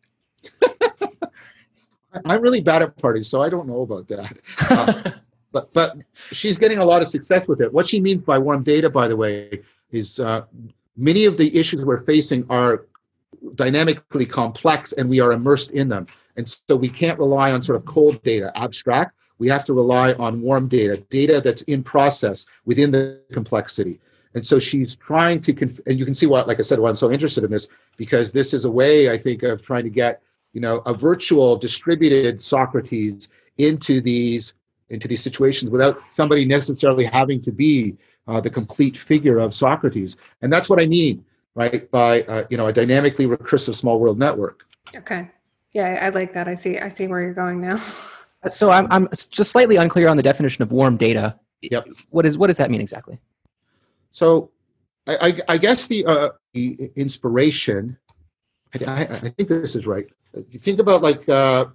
A: I'm really bad at parties, so I don't know about that. But she's getting a lot of success with it. What she means by warm data, by the way, is many of the issues we're facing are dynamically complex, and we are immersed in them. And so we can't rely on sort of cold data, abstract. We have to rely on warm data that's in process within the complexity. And so she's trying to, and you can see why I'm so interested in this, because this is a way, I think, of trying to get, a virtual distributed Socrates into these situations without somebody necessarily having to be the complete figure of Socrates. And that's what I mean, right, by a dynamically recursive small world network.
D: Okay. Yeah, I like that. I see where you're going now.
C: So I'm just slightly unclear on the definition of warm data.
A: Yep.
C: What does that mean exactly?
A: So I guess the inspiration, I think this is right. You think about like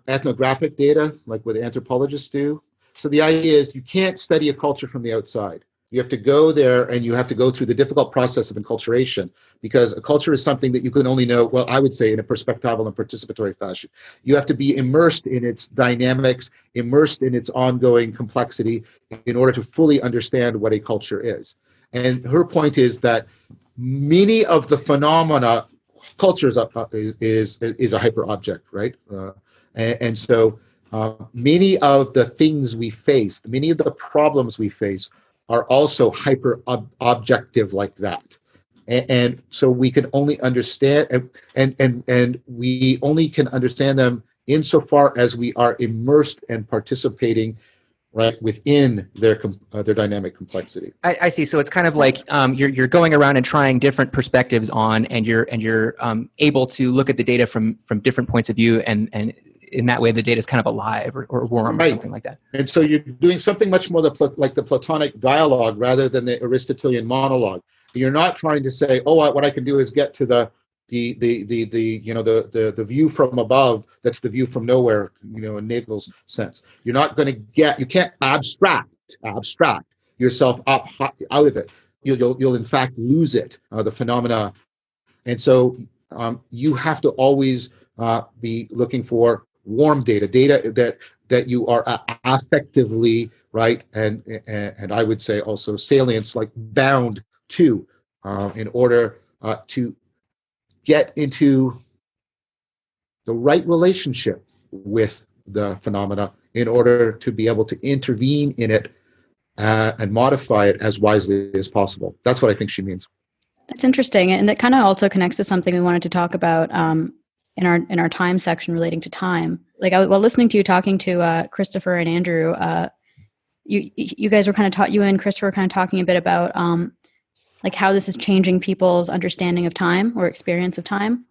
A: ethnographic data, like what anthropologists do. So the idea is you can't study a culture from the outside. You have to go there and you have to go through the difficult process of enculturation, because a culture is something that you can only know, well, I would say in a perspectival and participatory fashion. You have to be immersed in its dynamics, immersed in its ongoing complexity in order to fully understand what a culture is. And her point is that many of the phenomena, culture is a hyper object, right? And so many of the things we face, many of the problems we face are also hyper objective like that. And so we can only understand, and we only can understand them insofar as we are immersed and participating right within their dynamic complexity.
C: I see. So it's kind of like you're going around and trying different perspectives on, and you're able to look at the data from different points of view, and in that way the data is kind of alive or warm, right, or something like that. And
A: so you're doing something much more like the Platonic dialogue rather than the Aristotelian monologue. You're not trying to say, oh, what I can do is get to the view from above. That's the view from nowhere, in Nagel's sense. You're not going to you can't abstract yourself up out of it. You'll in fact lose it, the phenomena. And so you have to always be looking for warm data that you are affectively, right, and I would say also salience, like bound to, in order to get into the right relationship with the phenomena in order to be able to intervene in it and modify it as wisely as possible. That's what I think she means.
B: That's interesting, and that kind of also connects to something we wanted to talk about in our time section relating to time. Like, while listening to you talking to Christopher and Andrew, you guys were kind of you and Christopher were kind of talking a bit about like how this is changing people's understanding of time or experience of time.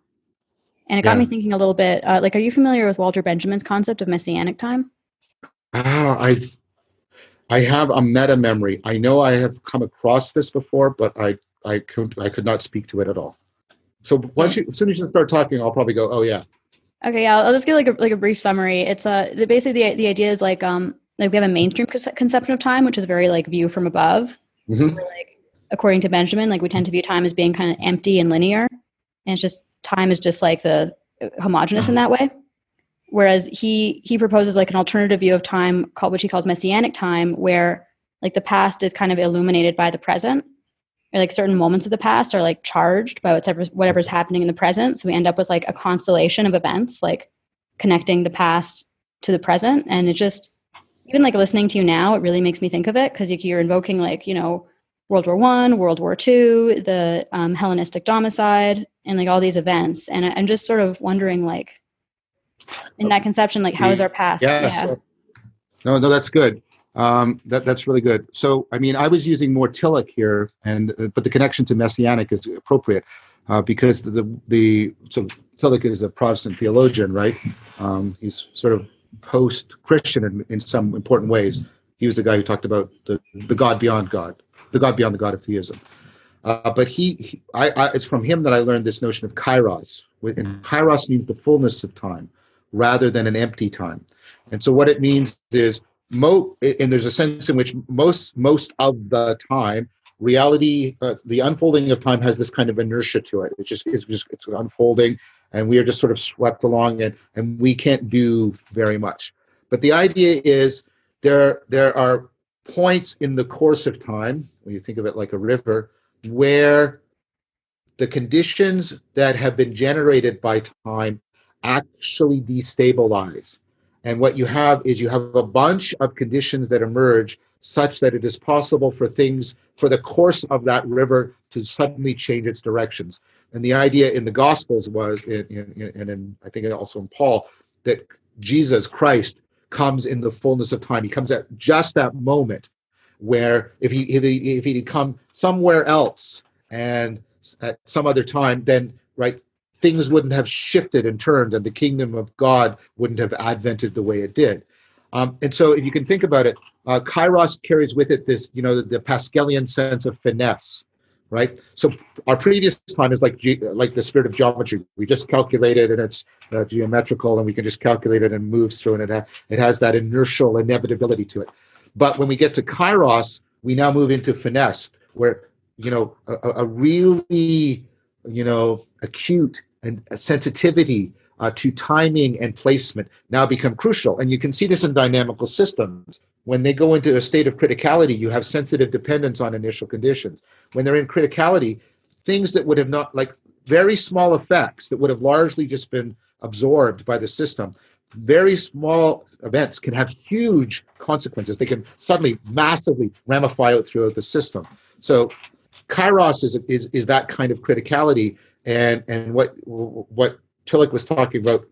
B: And it got me thinking a little bit, like, are you familiar with Walter Benjamin's concept of Messianic time?
A: I have a meta memory. I know I have come across this before, but I could not speak to it at all. So as soon as you start talking, I'll probably go, oh yeah.
B: Okay, yeah, I'll just give like a brief summary. It's basically the idea is like we have a mainstream conception of time, which is very like view from above.
A: Mm-hmm.
B: Where, like, according to Benjamin, like we tend to view time as being kind of empty and linear, and it's just time is just like the homogeneous in that way. Whereas he proposes like an alternative view of time which he calls Messianic time, where like the past is kind of illuminated by the present, or like certain moments of the past are like charged by whatever's happening in the present. So we end up with like a constellation of events, like connecting the past to the present. And it just, even like listening to you now, it really makes me think of it, because you're invoking like, World War I, World War II, the Hellenistic domicide, and like all these events. And I'm just sort of wondering, like, in that conception, like, how is our past?
A: Yeah. No, that's good. That's really good. So, I mean, I was using more Tillich here, but the connection to Messianic is appropriate because so Tillich is a Protestant theologian, right? He's sort of post-Christian in some important ways. He was the guy who talked about the God beyond God, the God beyond the God of theism. But it's from him that I learned this notion of Kairos. And Kairos means the fullness of time rather than an empty time. And so what it means is, and there's a sense in which most of the time, reality, the unfolding of time has this kind of inertia to it. It's unfolding, and we are just sort of swept along, and we can't do very much. But the idea is there are points in the course of time, when you think of it like a river, where the conditions that have been generated by time actually destabilize. And what you have is a bunch of conditions that emerge such that it is possible for the course of that river to suddenly change its directions. And the idea in the Gospels was, and I think also in Paul, that Jesus Christ comes in the fullness of time. He comes at just that moment where if he'd come somewhere else and at some other time, then, right, things wouldn't have shifted and turned, and the kingdom of God wouldn't have advented the way it did. And so if you can think about it, Kairos carries with it this, the Pascalian sense of finesse, right? So our previous time is like the spirit of geometry. We just calculate it, and it's geometrical, and we can just calculate it and moves through, and it has that inertial inevitability to it. But when we get to Kairos, we now move into finesse, where a really acute and a sensitivity to timing and placement now become crucial. And you can see this in dynamical systems. When they go into a state of criticality, you have sensitive dependence on initial conditions. When they're in criticality, things that would have not, like very small effects that would have largely just been absorbed by the system, very small events can have huge consequences. They can suddenly massively ramify out throughout the system. So Kairos is that kind of criticality. And what Tillich was talking about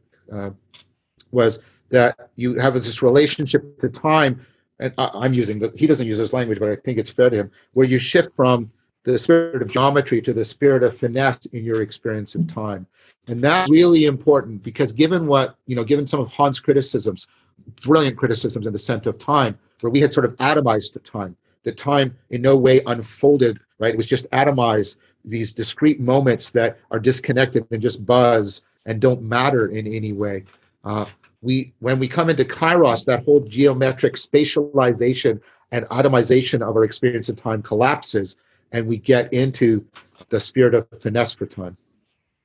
A: was that you have this relationship to time, and he doesn't use this language, but I think it's fair to him, where you shift from the spirit of geometry to the spirit of finesse in your experience of time. And that's really important, because given some of Hans' criticisms, brilliant criticisms in The Scent of Time, where we had sort of atomized the time in no way unfolded, right? It was just atomized, these discrete moments that are disconnected and just buzz and don't matter in any way. When we come into Kairos, that whole geometric spatialization and atomization of our experience of time collapses, and we get into the spirit of finesse for time.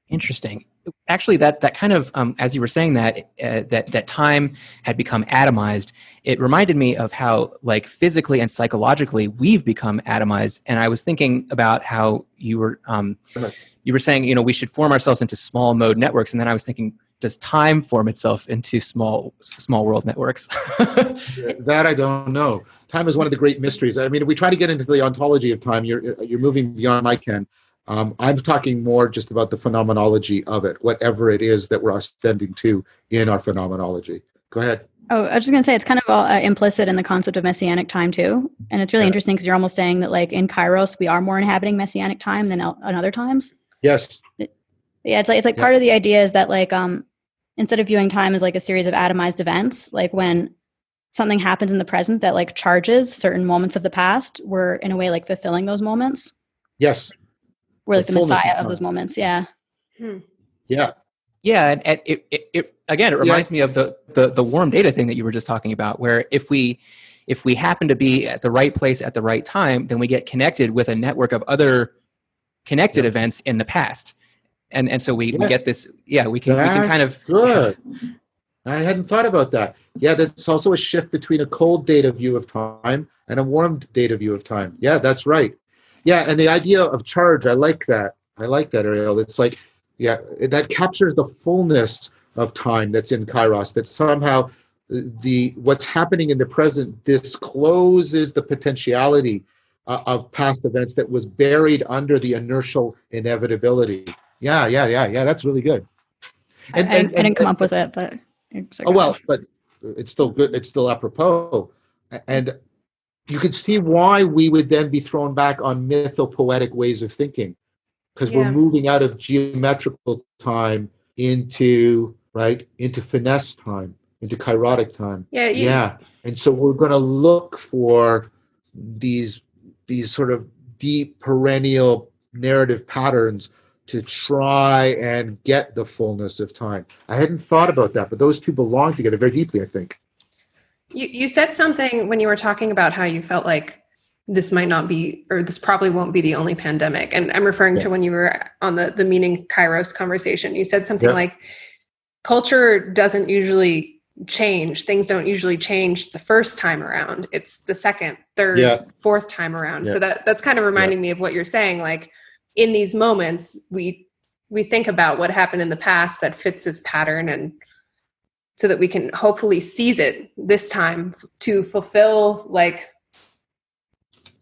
C: Interesting. Actually, that kind of, as you were saying that time had become atomized, it reminded me of how, like, physically and psychologically we've become atomized. And I was thinking about how you were saying, we should form ourselves into small mode networks. And then I was thinking, does time form itself into small world networks?
A: That I don't know. Time is one of the great mysteries. I mean, if we try to get into the ontology of time, you're moving beyond my ken. I'm talking more just about the phenomenology of it, whatever it is that we're ascending to in our phenomenology. Go ahead.
B: Oh, I was just going to say, it's kind of all, implicit in the concept of Messianic time too. And it's really interesting because you're almost saying that, like, in Kairos, we are more inhabiting Messianic time than on other times.
A: Yes.
B: Yeah, it's like part of the idea is that, like, instead of viewing time as like a series of atomized events, like when something happens in the present that, like, charges certain moments of the past, we're in a way like fulfilling those moments.
A: Yes.
B: We're like the Messiah of those moments. Yeah.
A: Yeah.
C: Yeah, and it again, it reminds me of the warm data thing that you were just talking about, where if we happen to be at the right place at the right time, then we get connected with a network of other connected events in the past, and so we get this. Yeah, we can kind of
A: good. I hadn't thought about that. Yeah, that's also a shift between a cold data view of time and a warm data view of time. Yeah, that's right. Yeah, and the idea of charge, I like that, Ariel. It's like, yeah, that captures the fullness of time that's in Kairos, that somehow what's happening in the present discloses the potentiality of past events that was buried under the inertial inevitability. Yeah, that's really good.
B: And I didn't come up with it, but...
A: but it's still good. It's still apropos. And you can see why we would then be thrown back on mytho-poetic ways of thinking, because we're moving out of geometrical time into finesse time, into kairotic time. Yeah. And so we're going to look for these sort of deep perennial narrative patterns to try and get the fullness of time. I hadn't thought about that, but those two belong together very deeply, I think.
D: You said something when you were talking about how you felt like this might not be, or this probably won't be the only pandemic. And I'm referring to when you were on the meaning Kairos conversation. You said something like, culture doesn't usually change. Things don't usually change the first time around. It's the second, third, fourth time around. So that's kind of reminding me of what you're saying. Like, in these moments, we think about what happened in the past that fits this pattern, and so that we can hopefully seize it this time to fulfill, like,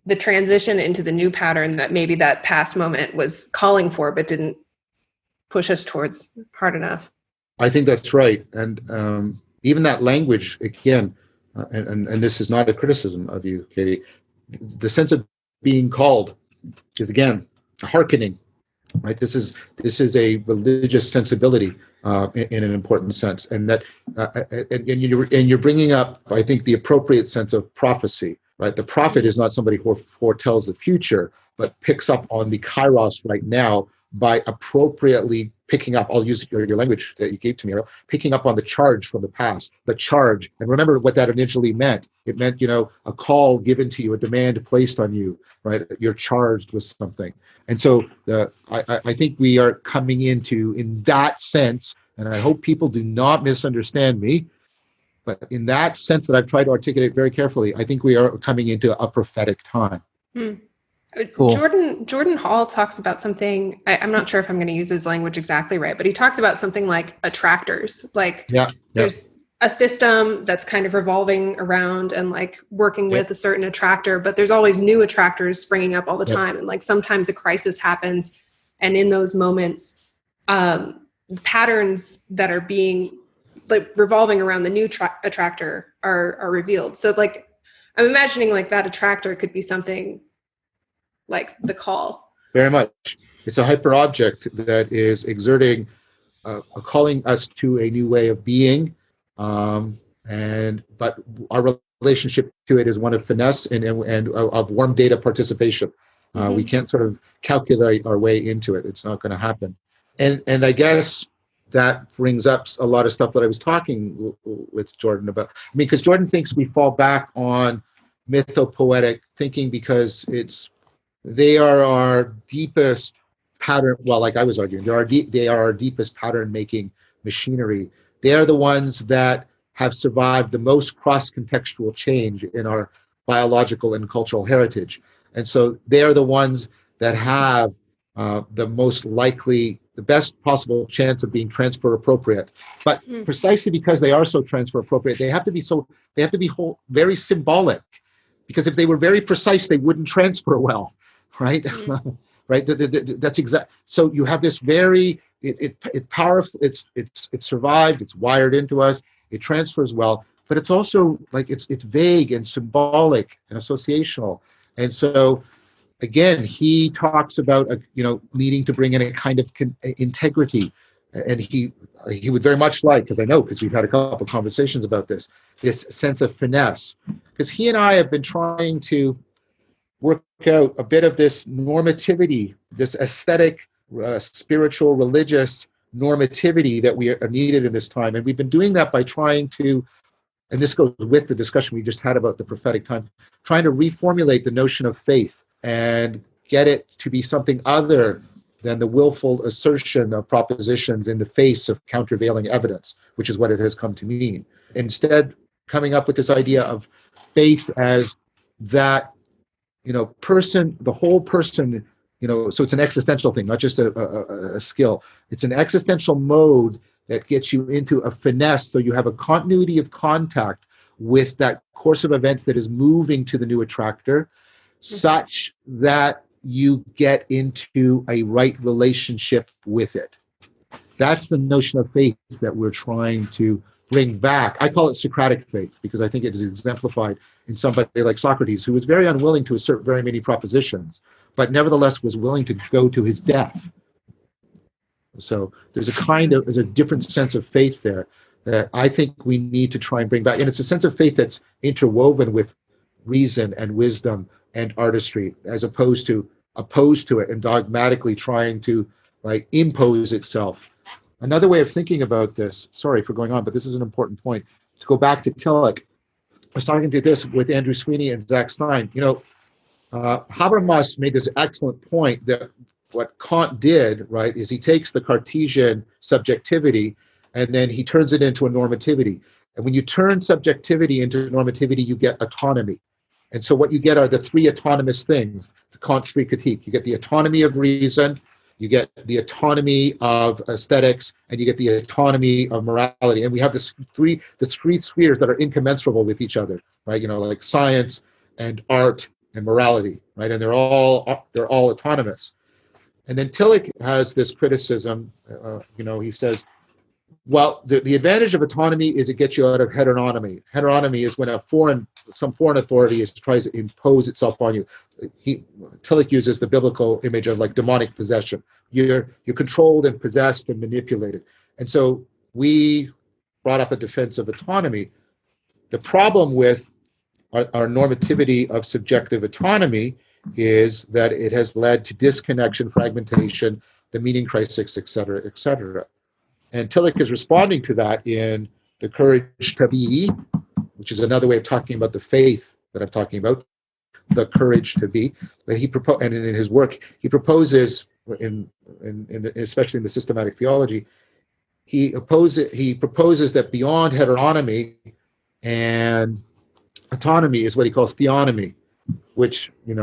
D: the transition into the new pattern that maybe that past moment was calling for, but didn't push us towards hard enough.
A: I think that's right. And even that language, again, and this is not a criticism of you, Katie, the sense of being called is, again, a hearkening. right? This is a religious sensibility in an important sense, and that and you're bringing up, I think, the appropriate sense of prophecy, right? The prophet is not somebody who foretells the future, but picks up on the Kairos right now by appropriately picking up, I'll use your language that you gave to me, picking up on the charge from the past, the charge. And remember what that initially meant. It meant, a call given to you, a demand placed on you, right? You're charged with something. And so I think we are coming into, in that sense, and I hope people do not misunderstand me, but in that sense that I've tried to articulate very carefully, I think we are coming into a prophetic time.
C: Cool.
D: Jordan Hall talks about something, I'm not sure if I'm going to use his language exactly right, but he talks about something like attractors. Like there's a system that's kind of revolving around and like working with a certain attractor, but there's always new attractors springing up all the time. And like sometimes a crisis happens. And in those moments, patterns that are being like revolving around the new attractor are revealed. So like, I'm imagining like that attractor could be something like the call.
A: Very much. It's a hyper object that is exerting, calling us to a new way of being. But our relationship to it is one of finesse and of warm data participation. We can't sort of calculate our way into it. It's not going to happen. And I guess that brings up a lot of stuff that I was talking with Jordan about. I mean, because Jordan thinks we fall back on mytho-poetic thinking because they are our deepest pattern. Well, like I was arguing, they are our deepest pattern-making machinery. They are the ones that have survived the most cross-contextual change in our biological and cultural heritage. And so they are the ones that have the most likely, the best possible chance of being transfer appropriate. But precisely because they are so transfer appropriate, they have to be very symbolic. Because if they were very precise, they wouldn't transfer well. Right, right. That's exact. So you have this very it powerful. It's survived. It's wired into us. It transfers well, but it's also like it's vague and symbolic and associational. And so, again, he talks about needing to bring in a kind of integrity, and he would very much like, because we've had a couple of conversations about this sense of finesse, because he and I have been trying to work out a bit of this normativity, this aesthetic, spiritual, religious normativity that we are needed in this time. And we've been doing that by trying to, and this goes with the discussion we just had about the prophetic time, trying to reformulate the notion of faith and get it to be something other than the willful assertion of propositions in the face of countervailing evidence, which is what it has come to mean. Instead, coming up with this idea of faith as that person, the whole person, so it's an existential thing, not just a skill. It's an existential mode that gets you into a finesse, so you have a continuity of contact with that course of events that is moving to the new attractor, such that you get into a right relationship with it. That's the notion of faith that we're trying to bring back. I call it Socratic faith because I think it is exemplified in somebody like Socrates, who was very unwilling to assert very many propositions, but nevertheless was willing to go to his death. So there's a different sense of faith there that I think we need to try and bring back. And it's a sense of faith that's interwoven with reason and wisdom and artistry, as opposed to it and dogmatically trying to impose itself. Another way of thinking about this, sorry for going on, but this is an important point, to go back to Tillich. I was talking to this with Andrew Sweeney and Zach Stein. Habermas made this excellent point that what Kant did, right, is he takes the Cartesian subjectivity and then he turns it into a normativity. And when you turn subjectivity into normativity, you get autonomy. And so what you get are the three autonomous things, the Kant's three critique. You get the autonomy of reason, you get the autonomy of aesthetics, and you get the autonomy of morality. And we have the three spheres that are incommensurable with each other, right? Like science and art and morality, right? And they're all autonomous. And then Tillich has this criticism, he says, Well, the advantage of autonomy is it gets you out of heteronomy. Heteronomy is when some foreign authority tries to impose itself on you. Tillich uses the biblical image of like demonic possession. You're controlled and possessed and manipulated. And so we brought up a defense of autonomy. The problem with our normativity of subjective autonomy is that it has led to disconnection, fragmentation, the meaning crisis, et cetera, et cetera. And Tillich is responding to that in The Courage to Be, which is another way of talking about the faith that I'm talking about, the courage to be. But and in his work, he proposes, especially in the systematic theology, he proposes that beyond heteronomy and autonomy is what he calls theonomy, which, the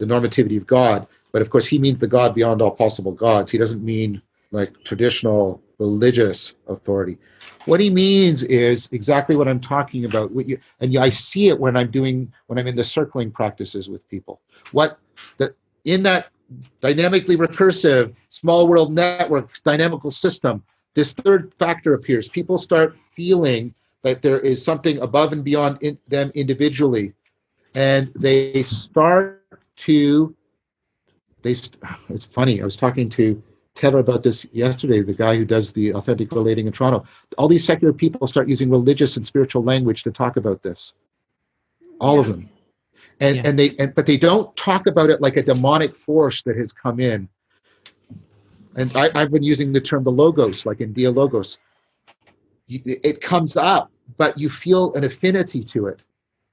A: normativity of God. But of course, he means the God beyond all possible gods. He doesn't mean like traditional religious authority. What he means is exactly what I'm talking about. I see it when I'm in the circling practices with people. In that dynamically recursive small world networks, dynamical system, this third factor appears. People start feeling that there is something above and beyond them individually, and they start to. It's funny. I was talking to Taylor about this yesterday, the guy who does the authentic relating in Toronto. All these secular people start using religious and spiritual language to talk about this. All of them. But they don't talk about it like a demonic force that has come in. And I've been using the term the logos, like in dialogos. It comes up, but you feel an affinity to it.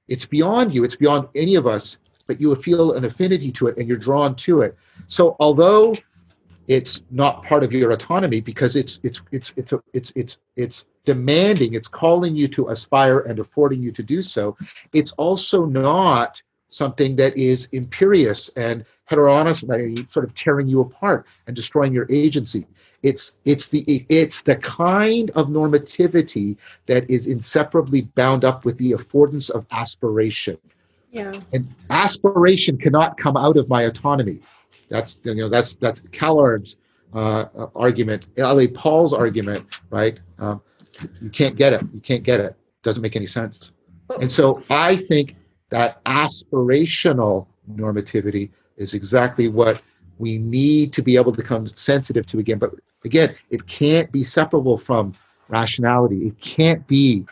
A: It's beyond you. It's beyond any of us, but you feel an affinity to it and you're drawn to it. So although it's not part of your autonomy because it's demanding, it's calling you to aspire and affording you to do so, it's also not something that is imperious and heteronomous, sort of tearing you apart and destroying your agency. It's the kind of normativity that is inseparably bound up with the affordance of aspiration.
D: Yeah.
A: And aspiration cannot come out of my autonomy. That's Callard's argument, L.A. Paul's argument, right? You can't get it. You can't get it. Doesn't make any sense. And so I think that aspirational normativity is exactly what we need to be able to become sensitive to again. But again, it can't be separable from rationality. It can't be,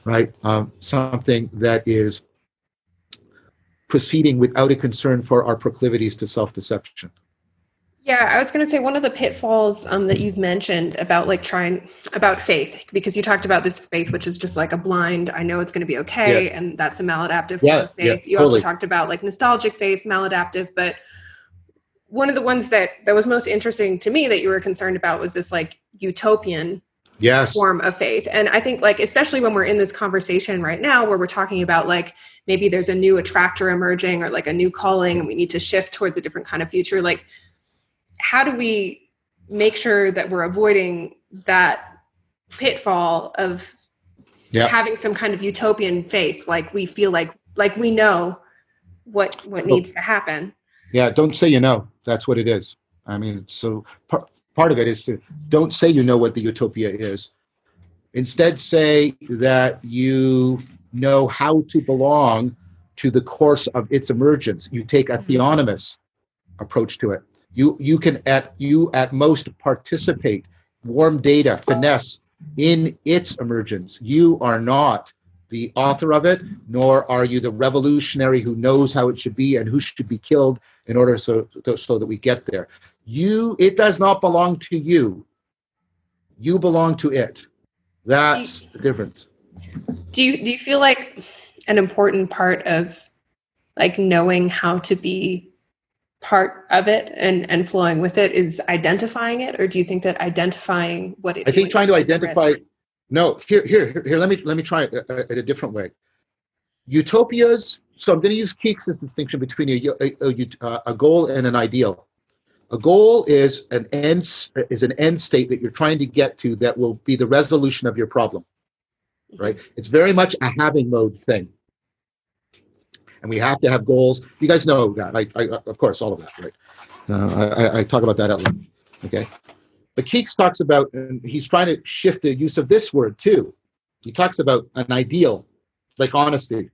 A: right, something that is proceeding without a concern for our proclivities to self-deception.
D: Yeah, I was going to say one of the pitfalls that you've mentioned about about faith, because you talked about this faith, which is just like a blind, I know it's going to be okay. Yeah. And that's a maladaptive form of faith. You also talked about like nostalgic faith, maladaptive, but one of the ones that was most interesting to me that you were concerned about was this like utopian form of faith. And I think like, especially when we're in this conversation right now, where we're talking about like, maybe there's a new attractor emerging or like a new calling and we need to shift towards a different kind of future. Like, how do we make sure that we're avoiding that pitfall of having some kind of utopian faith? Like we feel like we know what needs to happen.
A: Yeah. Don't say, that's what it is. I mean, so part of it is to don't say what the utopia is. Instead, say that you know how to belong to the course of its emergence. You take a theonomous approach to it. You can at most participate, warm data, finesse in its emergence. You are not the author of it, nor are you the revolutionary who knows how it should be and who should be killed in order so that we get there. It does not belong to you. You belong to it. That's the difference.
D: Do you feel like an important part of like knowing how to be part of it and flowing with it is identifying it, or do you think that identifying what it is?
A: I think trying to identify. No, here. Let me try it a different way. Utopias. So I'm going to use Keeks' distinction between a goal and an ideal. A goal is an end state that you're trying to get to that will be the resolution of your problem, right? It's very much a having mode thing. And we have to have goals. You guys know that. I of course, all of that, right? I talk about that at length, okay? But Keeks talks about, and he's trying to shift the use of this word too. He talks about an ideal, like honesty.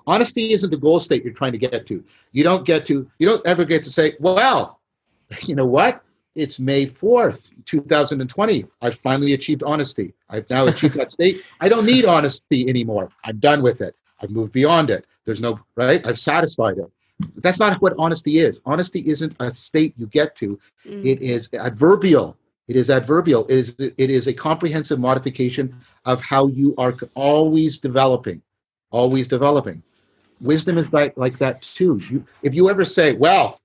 A: Honesty isn't the goal state you're trying to get to. You don't ever get to say, well, you know what? It's May 4th, 2020. I've finally achieved honesty. I've now achieved that state. I don't need honesty anymore. I'm done with it. I've moved beyond it. There's no, right? I've satisfied it. That's not what honesty is. Honesty isn't a state you get to. It is adverbial. It is adverbial. It is a comprehensive modification of how you are always developing, always developing. Wisdom is like that too. If you ever say, well,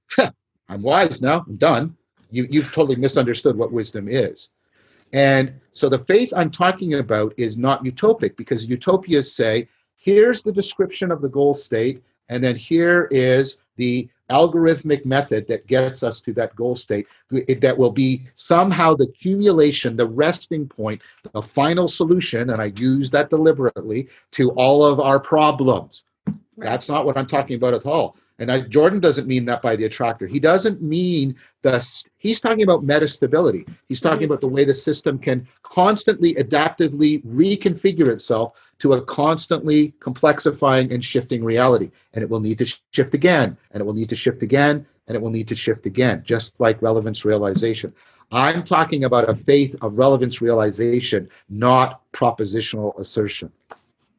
A: I'm wise now, I'm done, you've totally misunderstood what wisdom is. And so the faith I'm talking about is not utopic, because utopias say, here's the description of the goal state, and then here is the algorithmic method that gets us to that goal state, that will be somehow the accumulation, the resting point, the final solution, and I use that deliberately, to all of our problems. That's not what I'm talking about at all. And Jordan doesn't mean that by the attractor. He doesn't mean he's talking about metastability. He's talking about the way the system can constantly adaptively reconfigure itself to a constantly complexifying and shifting reality. And it will need to shift again, and it will need to shift again, and it will need to shift again, just like relevance realization. I'm talking about a faith of relevance realization, not propositional assertion.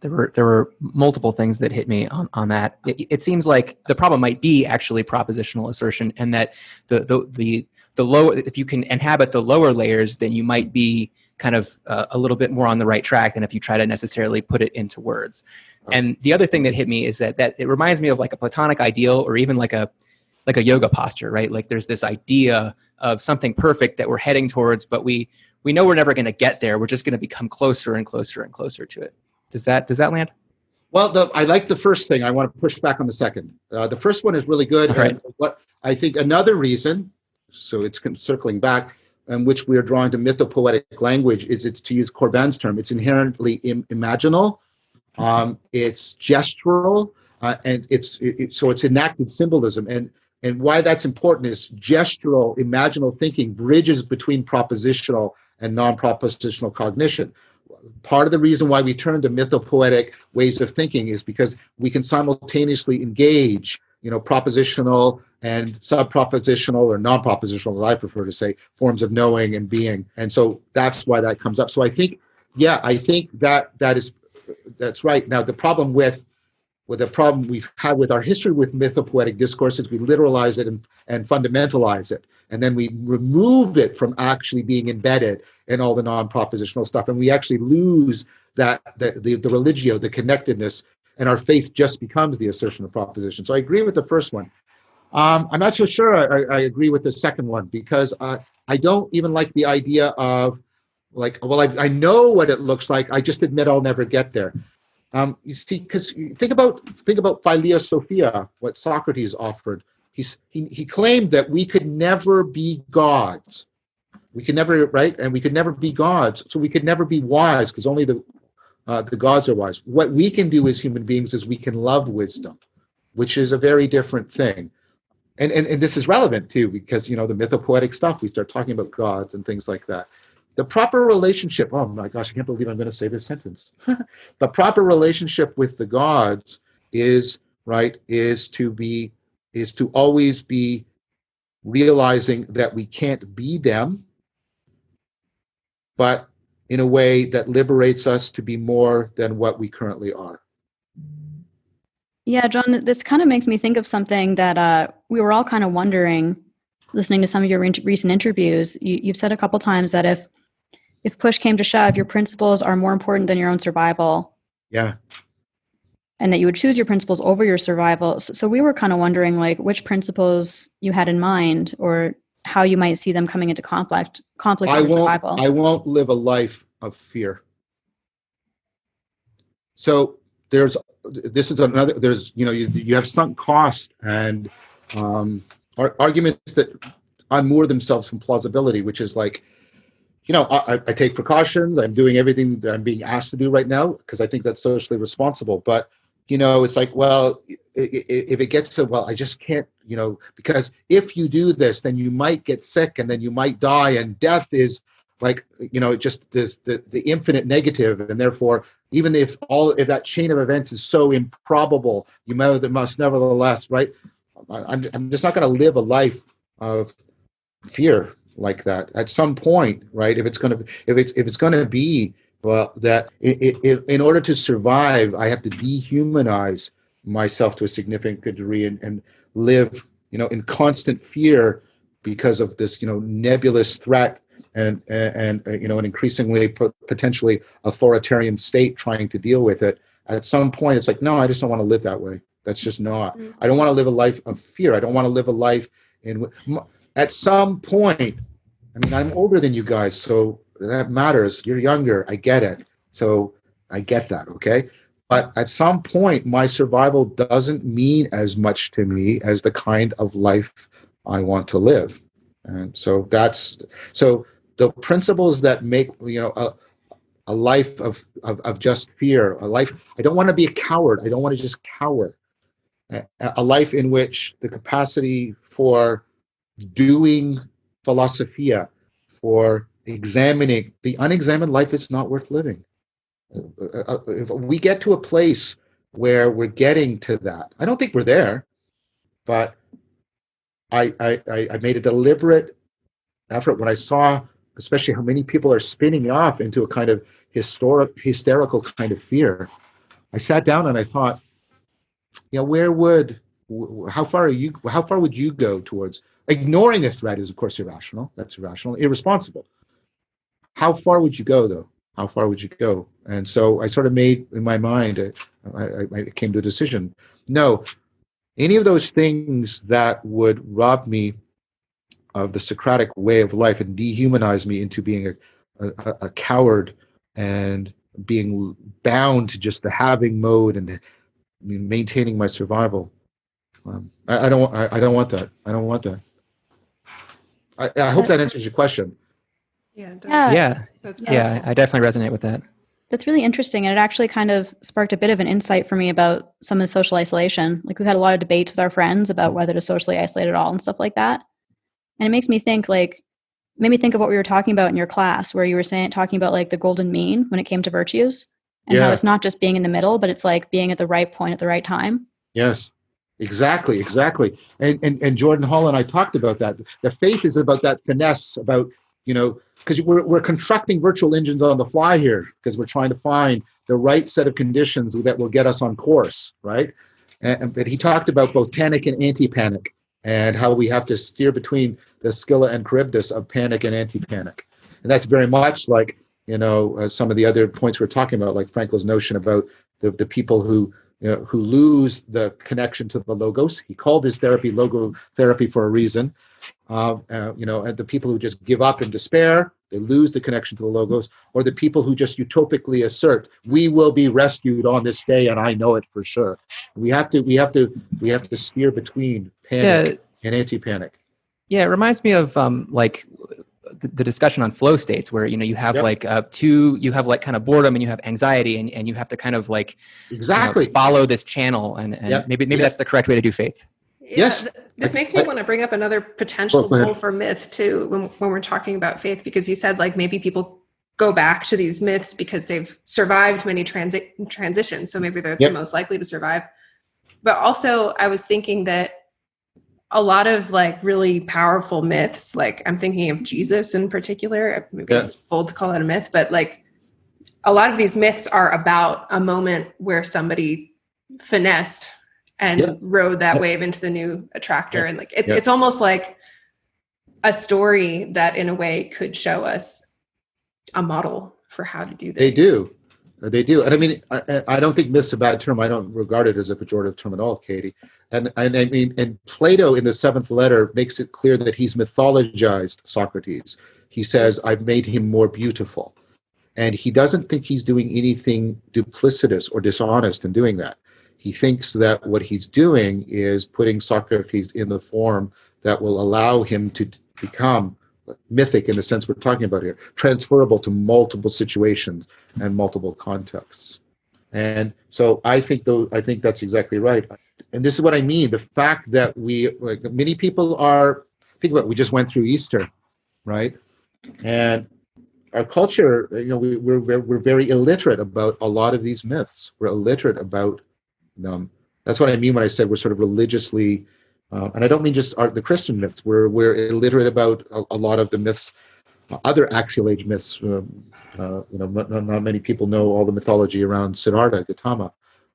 C: There were multiple things that hit me on that. It seems like the problem might be actually propositional assertion, and that the lower, if you can inhabit the lower layers, then you might be kind of a little bit more on the right track than if you try to necessarily put it into words. And the other thing that hit me is that it reminds me of like a Platonic ideal, or even like a yoga posture, right? Like there's this idea of something perfect that we're heading towards, but we know we're never going to get there. We're just going to become closer and closer and closer to it. Does that land?
A: Well, I like the first thing. I want to push back on the second. The first one is really good.
C: Right.
A: And what I think another reason, so it's circling back, in which we are drawing to mytho-poetic language, is it's, to use Corbin's term, it's inherently imaginal, it's gestural, and so it's enacted symbolism. And why that's important is gestural, imaginal thinking bridges between propositional and non-propositional cognition. Part of the reason why we turn to mythopoetic ways of thinking is because we can simultaneously engage, propositional and sub-propositional, or non-propositional, as I prefer to say, forms of knowing and being. And so that's why that comes up. So I think that's right. Now, the problem we've had with our history with mythopoetic discourse is we literalize it and fundamentalize it. And then we remove it from actually being embedded in all the non-propositional stuff. And we actually lose the religio, the connectedness, and our faith just becomes the assertion of proposition. So I agree with the first one. I'm not so sure I agree with the second one, because I don't even like the idea of I know what it looks like, I just admit I'll never get there. You see, because think about Philia Sophia, what Socrates offered. He claimed that we could never be gods. We could never, right? And we could never be gods. So we could never be wise, because only the gods are wise. What we can do as human beings is we can love wisdom, which is a very different thing. And this is relevant too, because, the mythopoetic stuff, we start talking about gods and things like that. The proper relationship, oh my gosh, I can't believe I'm going to say this sentence. The proper relationship with the gods is to always be realizing that we can't be them, but in a way that liberates us to be more than what we currently are.
B: Yeah, John, this kind of makes me think of something that we were all kind of wondering, listening to some of your recent interviews. You've said a couple times that if push came to shove, your principles are more important than your own survival.
A: Yeah.
B: And that you would choose your principles over your survival. So we were kind of wondering, which principles you had in mind, or how you might see them coming into conflict with survival.
A: I won't live a life of fear. So you have sunk cost and arguments that unmoor themselves from plausibility, which is like, I take precautions. I'm doing everything that I'm being asked to do right now because I think that's socially responsible. But it's like, well, if it gets to, well, I just can't, because if you do this, then you might get sick and then you might die, and death is like, just the infinite negative, and therefore, even if that chain of events is so improbable, you must nevertheless, right? I'm just not going to live a life of fear like that. At some point, right? If it's going to be, well, that in order to survive, I have to dehumanize myself to a significant degree and live, in constant fear because of this, nebulous threat and an increasingly potentially authoritarian state trying to deal with it. At some point, it's like, no, I just don't want to live that way. That's just not. I don't want to live a life of fear. I don't want to live a life at some point. I mean, I'm older than you guys, so that matters. You're younger. I get it. So I get that. Okay. But at some point, my survival doesn't mean as much to me as the kind of life I want to live. And so the principles that make, a life of just fear, a life, I don't want to be a coward. I don't want to just cower. A life in which the capacity for doing philosophia, for examining the unexamined life is not worth living. If we get to a place where we're getting to that, I don't think we're there, but I made a deliberate effort when I saw, especially how many people are spinning off into a kind of hysterical kind of fear. I sat down and I thought, how far would you go towards ignoring a threat? Is of course irrational. That's irrational, irresponsible. How far would you go, though? How far would you go? And so I sort of made in my mind, I came to a decision. No, any of those things that would rob me of the Socratic way of life and dehumanize me into being a coward and being bound to just the having mode and maintaining my survival. I don't want that. I don't want that. I hope that answers your question.
C: Yeah. I definitely resonate with that.
B: That's really interesting. And it actually kind of sparked a bit of an insight for me about some of the social isolation. Like, we've had a lot of debates with our friends about whether to socially isolate at all and stuff like that. And it makes me think, made me think of what we were talking about in your class, where you were talking about like the golden mean when it came to virtues, and how it's not just being in the middle, but it's like being at the right point at the right time.
A: Yes, exactly. And Jordan Hall and I talked about that. The faith is about that finesse, about, because we're constructing virtual engines on the fly here, because we're trying to find the right set of conditions that will get us on course, right? But he talked about both panic and anti-panic, and how we have to steer between the Scylla and Charybdis of panic and anti-panic. And that's very much like, some of the other points we're talking about, like Frankl's notion about the people who lose the connection to the logos. He called his therapy logotherapy for a reason. And the people who just give up in despair, they lose the connection to the logos, or the people who just utopically assert, we will be rescued on this day, and I know it for sure. We have to steer between panic and anti-panic.
C: Yeah, it reminds me of the discussion on flow states, where you have you have kind of boredom and you have anxiety, and you have to kind of follow this channel, and maybe that's the correct way to do faith.
A: Yes.
D: This makes me want to bring up another potential goal for myth too, when we're talking about faith, because you said maybe people go back to these myths because they've survived many transitions, so maybe they're the most likely to survive. But also, I was thinking that a lot of really powerful myths, I'm thinking of Jesus in particular, maybe it's bold to call that a myth, but a lot of these myths are about a moment where somebody finessed and rode that wave into the new attractor. And it's almost like a story that in a way could show us a model for how to do this.
A: They do. And I mean, I don't think myth's a bad term. I don't regard it as a pejorative term at all, Katie. And I mean, and Plato in the 7th letter makes it clear that he's mythologized Socrates. He says, I've made him more beautiful. And he doesn't think he's doing anything duplicitous or dishonest in doing that. He thinks that what he's doing is putting Socrates in the form that will allow him to become mythic in the sense we're talking about here, transferable to multiple situations and multiple contexts. And so I think that's exactly right. And this is what I mean. The fact that many people think about it, we just went through Easter, right? And our culture, we're very illiterate about a lot of these myths. We're illiterate about them. That's what I mean when I said we're sort of religiously, and I don't mean just the Christian myths. We're illiterate about a lot of the myths, other axial age myths. Not many people know all the mythology around Siddhartha, Gautama,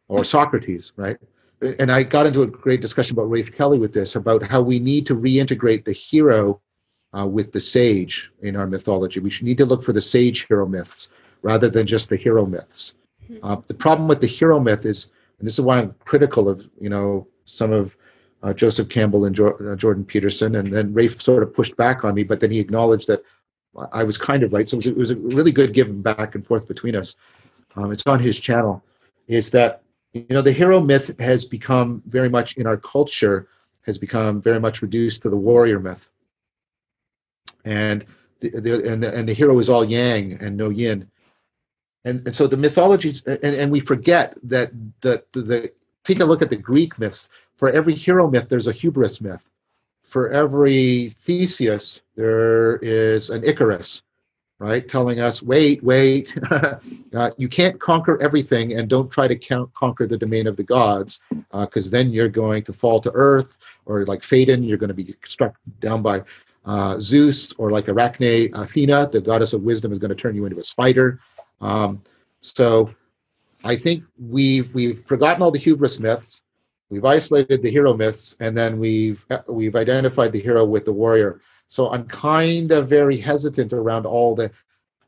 A: or Socrates, right? And I got into a great discussion about Rafe Kelly with this, about how we need to reintegrate the hero with the sage in our mythology. We should need to look for the sage hero myths rather than just the hero myths. The problem with the hero myth is, and this is why I'm critical of some of Joseph Campbell and Jordan Peterson, and then Rafe sort of pushed back on me, but then he acknowledged that I was kind of right. So it was a really good give back and forth between us. It's on his channel. Is that the hero myth has become very much in our culture, has become very much reduced to the warrior myth, and the hero is all yang and no yin, and so the mythologies, and we forget that take a look at the Greek myths. For every hero myth, there's a hubris myth. For every Theseus, there is an Icarus, right? Telling us, wait, you can't conquer everything, and don't try to conquer the domain of the gods, because then you're going to fall to earth, or like Phaedon, you're going to be struck down by Zeus, or like Arachne, Athena, the goddess of wisdom, is going to turn you into a spider. So I think we've forgotten all the hubris myths. We've isolated the hero myths, and then we've identified the hero with the warrior. So I'm kind of very hesitant around all the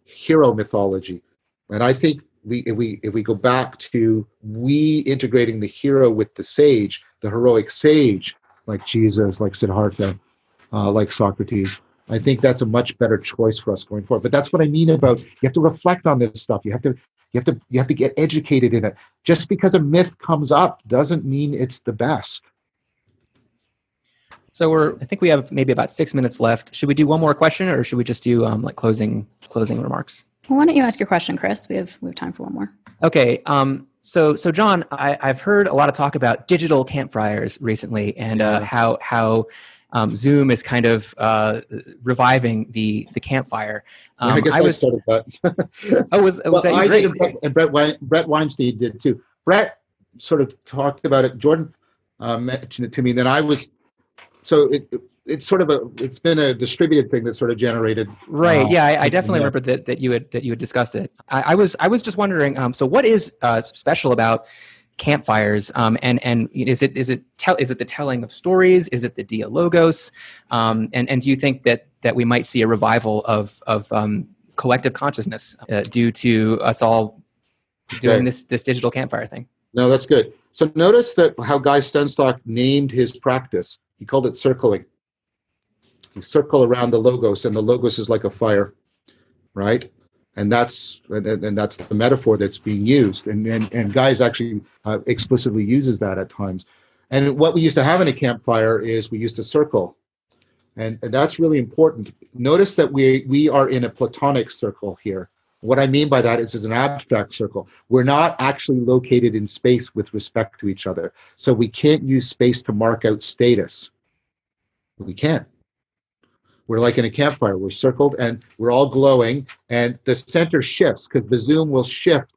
A: hero mythology. And I think if we go back to integrating the hero with the sage, the heroic sage, like Jesus, like Siddhartha, like Socrates, I think that's a much better choice for us going forward. But that's what I mean about, you have to reflect on this stuff. You have to get educated in it. Just because a myth comes up doesn't mean it's the best.
C: So I think we have maybe about 6 minutes left. Should we do one more question, or should we just do closing remarks?
B: Well, why don't you ask your question, Chris? We have time for one more.
C: Okay. So John, I've heard a lot of talk about digital campfires recently, and how Zoom is kind of reviving the campfire.
A: I guess I started that.
C: was that you? Great.
A: And Brett Weinstein did too. Brett sort of talked about it. Jordan mentioned it to me. Then I was. So it's been a distributed thing that sort of generated. Right.
C: I definitely remember that you had discussed it. I was just wondering. So what is special about campfires? And is it the telling of stories? Is it the dialogos? And do you think that we might see a revival of collective consciousness due to us all doing this digital campfire thing?
A: No, that's good. So notice that how Guy Stenstock named his practice. He called it circling. You circle around the logos, and the logos is like a fire, right? And that's the metaphor that's being used. And Guy's actually explicitly uses that at times. And what we used to have in a campfire is we used to circle. And that's really important. Notice that we are in a Platonic circle here. What I mean by that is it's an abstract circle. We're not actually located in space with respect to each other. So we can't use space to mark out status. We can't. We're like in a campfire. We're circled and we're all glowing, and the center shifts because the zoom will shift,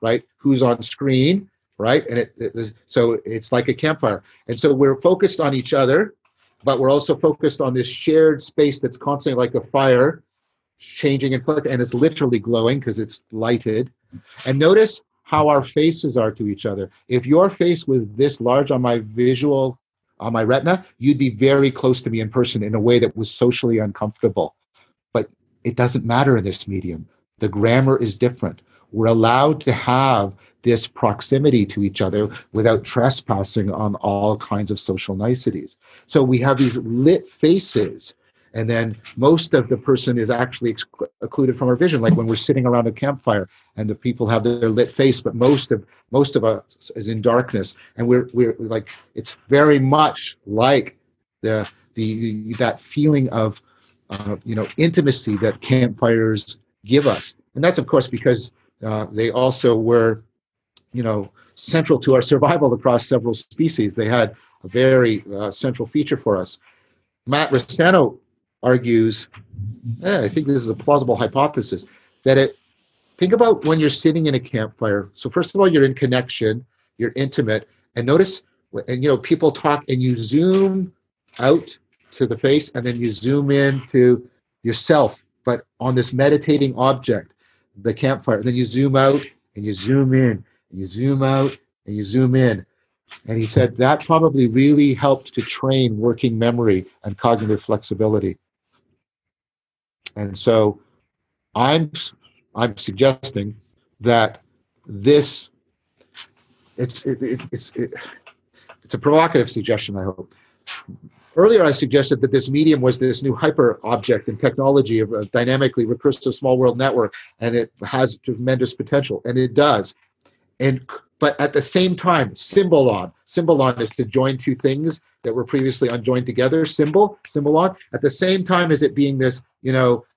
A: right? Who's on screen, right? And so it's like a campfire. And so we're focused on each other, but we're also focused on this shared space that's constantly like a fire, changing and flickering, and it's literally glowing because it's lighted. And notice how our faces are to each other. If your face was this large on my retina, you'd be very close to me in person in a way that was socially uncomfortable. But it doesn't matter in this medium. The grammar is different. We're allowed to have this proximity to each other without trespassing on all kinds of social niceties. So we have these lit faces, and then most of the person is actually occluded from our vision, like when we're sitting around a campfire and the people have their lit face, but most of us is in darkness, and we're like, it's very much like that feeling of intimacy that campfires give us. And that's of course because they also were central to our survival across several species. They had a very central feature for us. Matt Rosano argues, I think this is a plausible hypothesis, that think about when you're sitting in a campfire. So first of all, you're in connection, you're intimate, and notice, and people talk, and you zoom out to the face, and then you zoom in to yourself, but on this meditating object, the campfire. Then you zoom out, and you zoom in, and you zoom out, and you zoom in. And he said that probably really helps to train working memory and cognitive flexibility. And so I'm suggesting that it's a provocative suggestion, I hope. Earlier, I suggested that this medium was this new hyper object in technology of a dynamically recursive small world network, and it has tremendous potential, and it does. But at the same time, symbolon is to join two things that were previously unjoined together, symbolon, at the same time as it being this,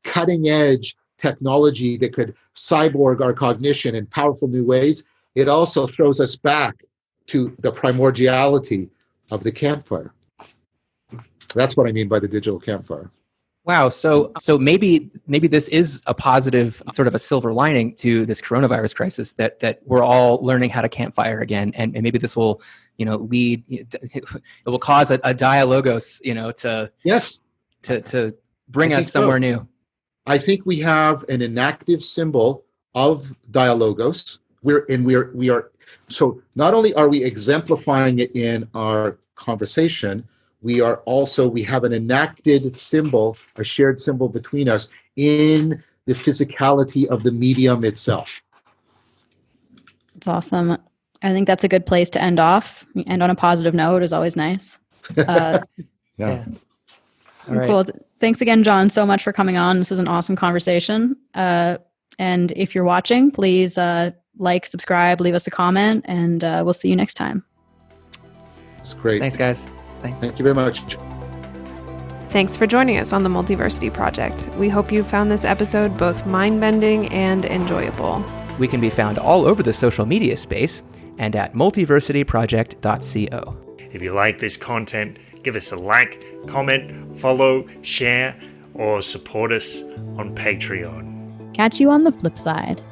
A: cutting edge technology that could cyborg our cognition in powerful new ways, it also throws us back to the primordiality of the campfire. That's what I mean by the digital campfire.
C: Wow. So maybe this is a positive, sort of a silver lining to this coronavirus crisis, that we're all learning how to campfire again, and maybe this will, lead. It will cause a dialogos, to bring us somewhere new.
A: I think we have an inactive symbol of dialogos. We are. So not only are we exemplifying it in our conversation, we have an enacted symbol, a shared symbol between us in the physicality of the medium itself.
B: It's awesome. I think that's a good place to end off. End on a positive note is always nice.
C: Yeah.
B: All right. Cool. Thanks again, John, so much for coming on. This is an awesome conversation. And if you're watching, please like, subscribe, leave us a comment, and we'll see you next time.
A: It's great.
C: Thanks, guys.
A: Thank you very much.
D: Thanks for joining us on the Multiversity Project. We hope you found this episode both mind-bending and enjoyable.
C: We can be found all over the social media space and at multiversityproject.co.
E: If you like this content, give us a like, comment, follow, share, or support us on Patreon.
B: Catch you on the flip side.